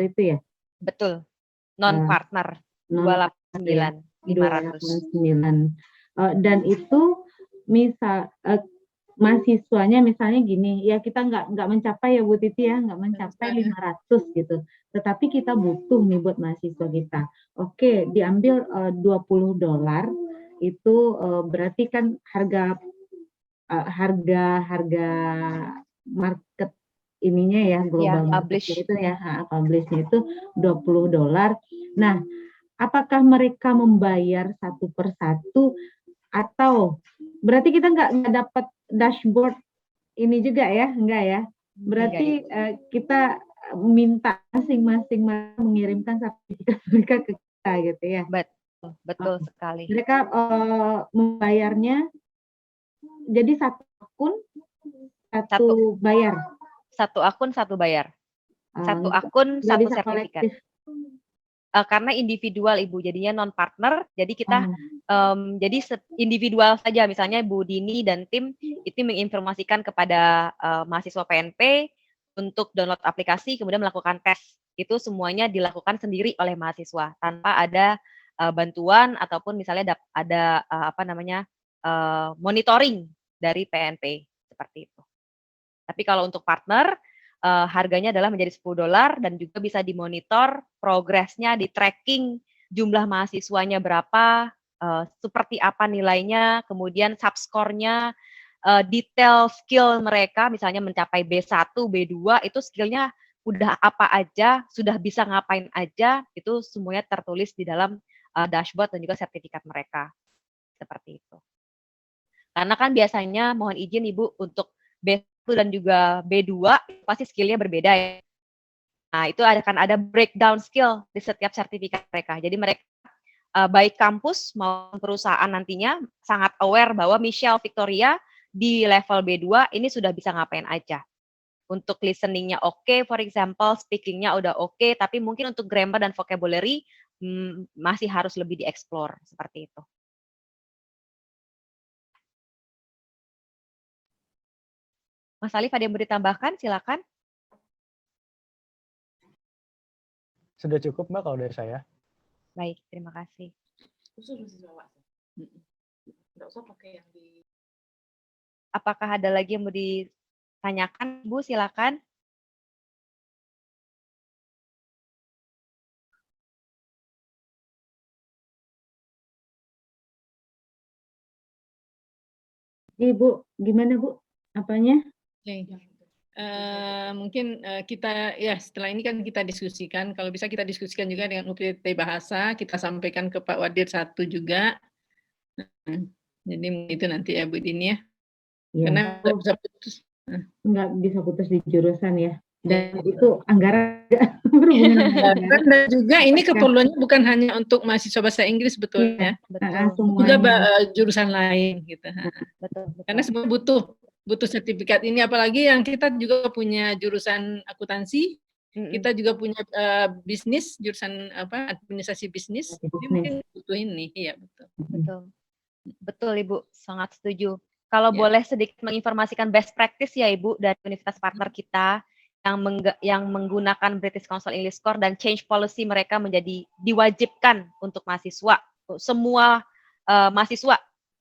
itu ya? Betul, non-partner, 289.500. Dan itu misal mahasiswanya misalnya gini, ya kita nggak mencapai ya Bu Titi ya, nggak mencapai 500 gitu. Tetapi kita butuh nih buat mahasiswa kita. Oke, diambil $20 itu berarti kan harga market ininya ya global marketnya itu ya, publishnya itu $20. Nah, apakah mereka membayar satu persatu atau berarti kita nggak dapat dashboard ini juga ya, enggak ya? Berarti kita minta masing-masing mengirimkan sertifikat mereka ke kita gitu ya? Betul sekali. Mereka membayarnya jadi satu akun satu bayar. Satu akun satu bayar. Satu akun satu sertifikat. Karena individual Ibu, jadinya non-partner, jadi kita jadi individual saja, misalnya Bu Dini dan tim itu menginformasikan kepada mahasiswa PNP untuk download aplikasi, kemudian melakukan tes. Itu semuanya dilakukan sendiri oleh mahasiswa, tanpa ada bantuan ataupun misalnya ada monitoring dari PNP, seperti itu. Tapi kalau untuk partner, harganya adalah menjadi $10 dan juga bisa dimonitor progresnya, di tracking jumlah mahasiswanya berapa, seperti apa nilainya, kemudian subscore-nya, detail skill mereka, misalnya mencapai B1, B2, itu skillnya udah apa aja, sudah bisa ngapain aja, itu semuanya tertulis di dalam dashboard dan juga sertifikat mereka. Seperti itu. Karena kan biasanya, mohon izin Ibu, untuk B1 dan juga B2 pasti skill-nya berbeda ya. Nah, itu akan ada breakdown skill di setiap sertifikat mereka. Jadi mereka baik kampus maupun perusahaan nantinya sangat aware bahwa Michelle Victoria di level B2 ini sudah bisa ngapain aja. untuk listening-nya oke, for example, speaking-nya udah oke, tapi mungkin untuk grammar dan vocabulary masih harus lebih dieksplor seperti itu. Mas Alif ada yang mau ditambahkan? Silakan. Sudah cukup Mbak kalau dari saya. Baik, terima kasih. Apakah ada lagi yang mau ditanyakan, Bu? Silakan. Ibu, gimana Bu? Apanya? Oke. Mungkin kita ya setelah ini kan kita diskusikan, kalau bisa kita diskusikan juga dengan UPT Bahasa, kita sampaikan ke Pak Wadir 1 juga. Jadi itu nanti ya Bu Dini ya. Karena nggak bisa putus di jurusan ya. Dan itu anggaran berhubungan dengan anggaran. Dan juga ini keperluannya bukan hanya untuk mahasiswa bahasa Inggris betulnya, juga jurusan lain gitu. Betul. Karena semua butuh sertifikat ini, apalagi yang kita juga punya jurusan akuntansi, kita juga punya bisnis, jurusan administrasi bisnis, mungkin butuh ini, iya betul. Betul Ibu, sangat setuju. Kalau boleh sedikit menginformasikan best practice ya Ibu dari universitas partner kita yang menggunakan British Council English Score dan change policy mereka menjadi diwajibkan untuk mahasiswa, semua mahasiswa,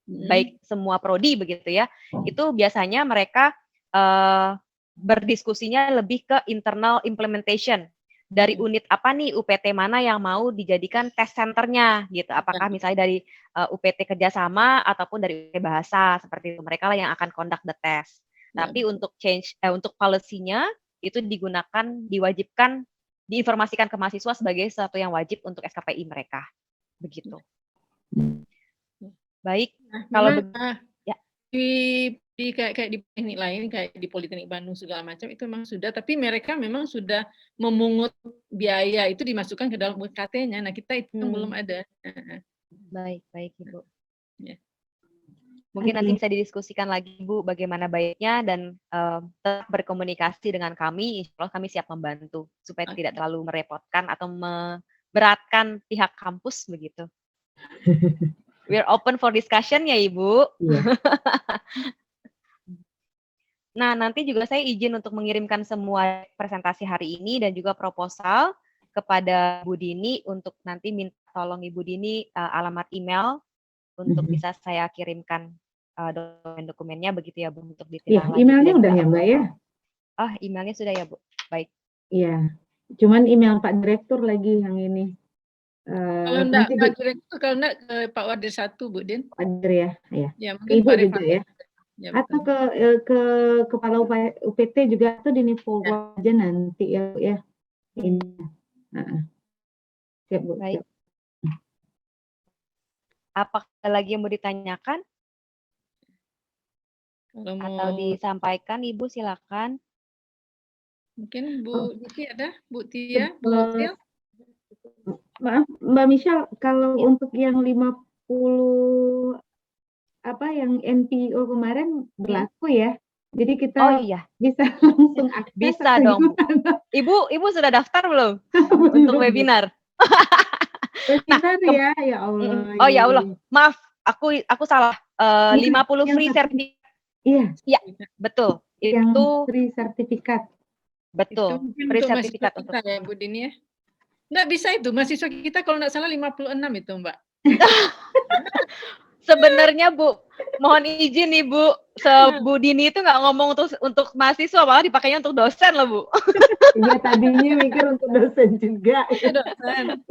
baik semua prodi begitu ya, itu biasanya mereka berdiskusinya lebih ke internal implementation. Dari unit apa nih, UPT mana yang mau dijadikan test centernya gitu. Apakah misalnya dari UPT kerjasama ataupun dari UPT bahasa, seperti itu. Mereka lah yang akan conduct the test. Tapi untuk untuk policy-nya itu diwajibkan, diinformasikan ke mahasiswa sebagai sesuatu yang wajib untuk SKPI mereka. Begitu. Baik, kalau ya di kayak di teknik lain, kayak di Politeknik Bandung segala macam itu memang sudah, tapi mereka memang sudah memungut biaya itu dimasukkan ke dalam UKT-nya. Nah, kita itu belum ada. Baik Ibu. Ya. Mungkin nanti bisa didiskusikan lagi Bu bagaimana baiknya dan tetap berkomunikasi dengan kami, insya Allah kami siap membantu supaya tidak terlalu merepotkan atau memberatkan pihak kampus begitu. We're open for discussion ya Ibu. Yeah. Nah, nanti juga saya izin untuk mengirimkan semua presentasi hari ini dan juga proposal kepada Bu Dini untuk nanti minta tolong Ibu Dini alamat email untuk bisa saya kirimkan dokumen-dokumennya begitu ya Bu, untuk Iya, emailnya udah ya Mbak ya? Oh, emailnya sudah ya Bu. Baik. Iya, cuman email Pak Direktur lagi yang ini. Kalau enggak Pak Direktur, kalau enggak ke Pak Wadir 1 Bu Din. Pak Wadir ya, ya. Ya mungkin Ibu Pak juga ya. Ya, atau ke kepala UPT juga atau di forward aja nanti ya. Ini. Siap Bu. Baik. Apakah ada lagi yang mau ditanyakan? Atau disampaikan Ibu silakan. Mungkin Bu Diti ada, Bu Tia, Bu Til. Maaf Mbak Michelle, kalau untuk yang 50 yang NPO kemarin berlaku ya. Jadi kita bisa langsung akses. Bisa dong. Ibu sudah daftar belum untuk webinar? Webinar ya Allah. Oh ya Allah, maaf, aku salah. 50 free sertifikat. Iya, betul. Yang itu free sertifikat. Betul, free sertifikat untuk ya Bu Dini ya. Nggak bisa itu, mahasiswa kita kalau nggak salah 56 itu Mbak. Sebenarnya Bu, mohon izin nih Bu, Bu Dini itu nggak ngomong untuk mahasiswa, malah dipakainya untuk dosen loh Bu. Iya tadinya mikir untuk dosen juga.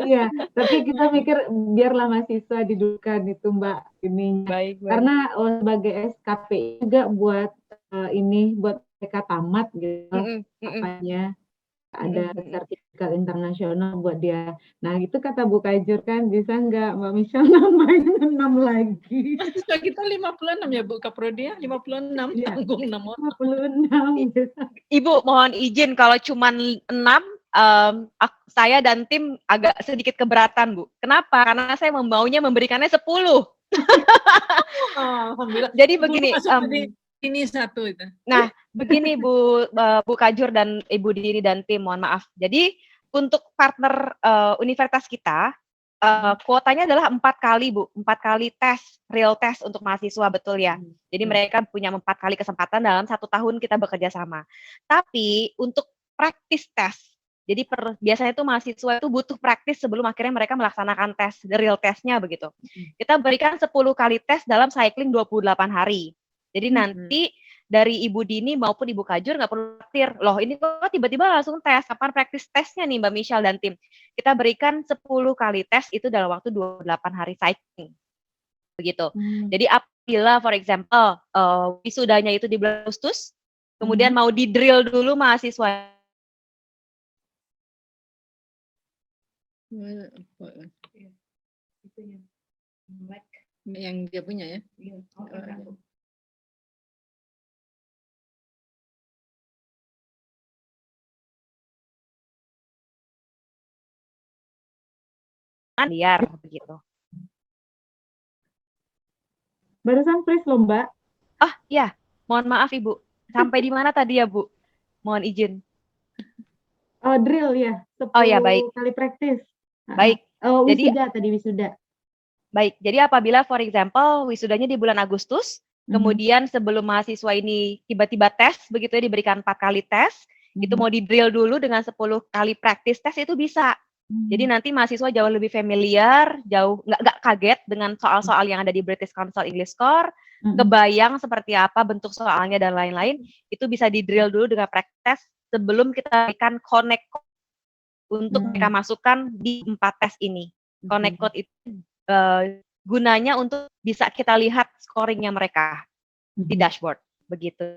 Iya, tapi kita mikir biarlah mahasiswa didudukan itu Mbak ini. Baik. Karena sebagai SKP juga buat buat mereka tamat gitu. Apanya ada sertifikat internasional buat dia. Nah, itu kata Bu Kajur kan, bisa nggak Mbak Michelle nambahin 6 lagi? Kita 56 ya Bu Kaprodi ya, 56 tanggung 6 orang. 56. Ibu mohon izin kalau cuma 6, saya dan tim agak sedikit keberatan Bu. Kenapa? Karena saya maunya memberikannya 10. Alhamdulillah. Jadi begini, ini satu itu. Nah, begini Bu Kajur dan Ibu Dini dan tim, mohon maaf. Jadi untuk partner universitas kita, kuotanya adalah 4 kali Bu, 4 kali real test untuk mahasiswa, betul ya. Jadi mereka punya 4 kali kesempatan dalam 1 tahun kita bekerja sama. Tapi untuk practice test, jadi biasanya itu mahasiswa itu butuh praktis sebelum akhirnya mereka melaksanakan tes, real testnya begitu. Kita berikan 10 kali tes dalam cycling 28 hari. Jadi nanti dari Ibu Dini maupun Ibu Kajur nggak perlu khawatir, loh ini kok tiba-tiba langsung tes, kapan praktis tesnya nih Mbak Michelle dan tim. Kita berikan 10 kali tes itu dalam waktu 28 hari cycling. Begitu. Jadi apabila for example wisudanya itu di bulan Agustus, kemudian mau di drill dulu mahasiswa yang dia punya ya. liar begitu. Barusan freeze loh Mbak. Ah ya, mohon maaf Ibu. Sampai di mana tadi ya Bu? Mohon izin. Drill ya, 10 ya, baik. kali praktis. Baik. Wisuda tadi wisuda. Baik, jadi apabila for example wisudanya di bulan Agustus, kemudian sebelum mahasiswa ini tiba-tiba tes, begitu ya diberikan 4 kali tes, itu mau di drill dulu dengan 10 kali praktis tes itu bisa. Jadi nanti mahasiswa jauh lebih familiar, jauh nggak kaget dengan soal-soal yang ada di British Council English Core, kebayang seperti apa bentuk soalnya dan lain-lain, itu bisa di drill dulu dengan praktis sebelum kita berikan connect code untuk mereka masukkan di 4 tes ini. Connect code itu gunanya untuk bisa kita lihat scoringnya mereka di dashboard, begitu.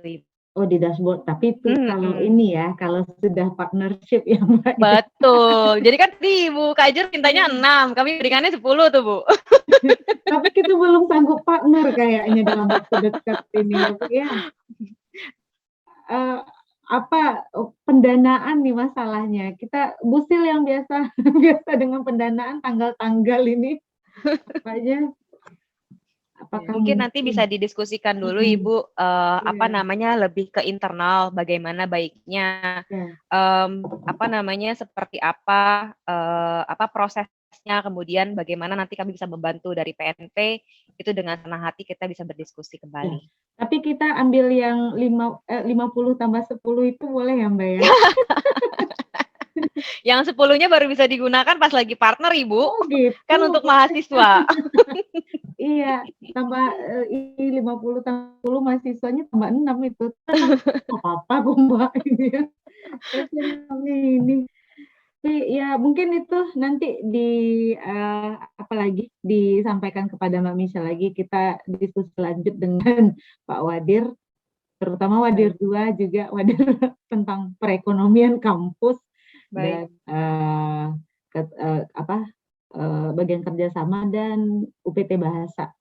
Oh di dashboard, tapi itu kalau ini ya, kalau sudah partnership ya Mbak. Betul, jadi kan di Bu Kajur mintanya 6, kami berikannya 10 tuh Bu. Tapi kita belum sanggup partner kayaknya dalam waktu dekat ini ya. Pendanaan nih masalahnya. Kita Busil yang biasa dengan pendanaan tanggal-tanggal ini apa aja. Apakah mungkin nanti bisa didiskusikan dulu Ibu lebih ke internal bagaimana baiknya seperti apa prosesnya, kemudian bagaimana nanti kami bisa membantu dari PNP itu dengan senang hati kita bisa berdiskusi kembali. Tapi kita ambil yang 50 tambah 10 itu boleh ya Mbak ya? Yang 10-nya baru bisa digunakan pas lagi partner Ibu, gitu. Kan untuk mahasiswa. Iya, tambah 50 tambah 10 mahasiswanya tambah 6 itu. Apa-apa kok Mbak ini ya. Ini. Tapi ya mungkin itu nanti apalagi disampaikan kepada Mbak Michelle lagi, kita diskusi lanjut dengan Pak Wadir, terutama Wadir 2 juga Wadir tentang perekonomian kampus. Baik. Dan bagian kerjasama dan UPT Bahasa.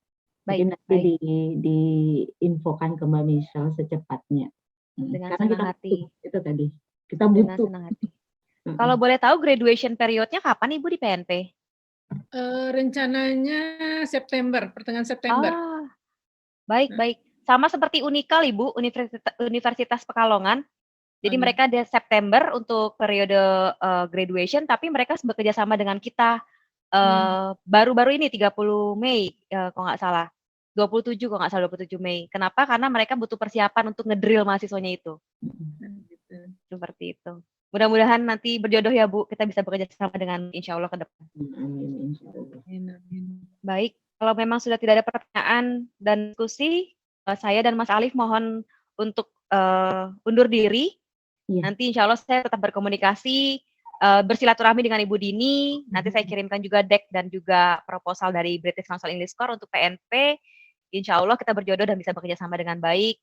Jadi nanti diinfokan ke Mbak Michelle secepatnya. Dengan karena senang hati. Itu tadi kita butuh. Dengan senang hati. Kalau boleh tahu graduation periodnya kapan Ibu di PNP? Rencananya September, pertengahan September. Baik. Sama seperti Unikal Ibu, Universitas Pekalongan. Jadi mereka di September untuk periode graduation, tapi mereka bekerja sama dengan kita baru-baru ini 30 Mei kalau nggak salah. 27 Mei. Kenapa? Karena mereka butuh persiapan untuk ngedrill mahasiswanya itu. Seperti itu. Mudah-mudahan nanti berjodoh ya Bu, kita bisa bekerja sama dengan insya Allah ke depan. Baik, kalau memang sudah tidak ada pertanyaan dan diskusi, saya dan Mas Alif mohon untuk undur diri. Nanti insya Allah saya tetap berkomunikasi, bersilaturahmi dengan Ibu Dini. Nanti saya kirimkan juga deck dan juga proposal dari British Council English Core untuk PNP. Insya Allah kita berjodoh dan bisa bekerja sama dengan baik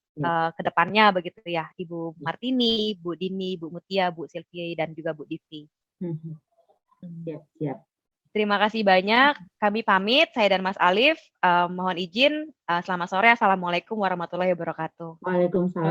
ke depannya begitu ya, Ibu Martini, Bu Dini, Bu Mutia, Bu Sylvia dan juga Bu Divi. Siap. Terima kasih banyak. Kami pamit, saya dan Mas Alif. Mohon izin. Selamat sore. Assalamualaikum warahmatullahi wabarakatuh. Waalaikumsalam.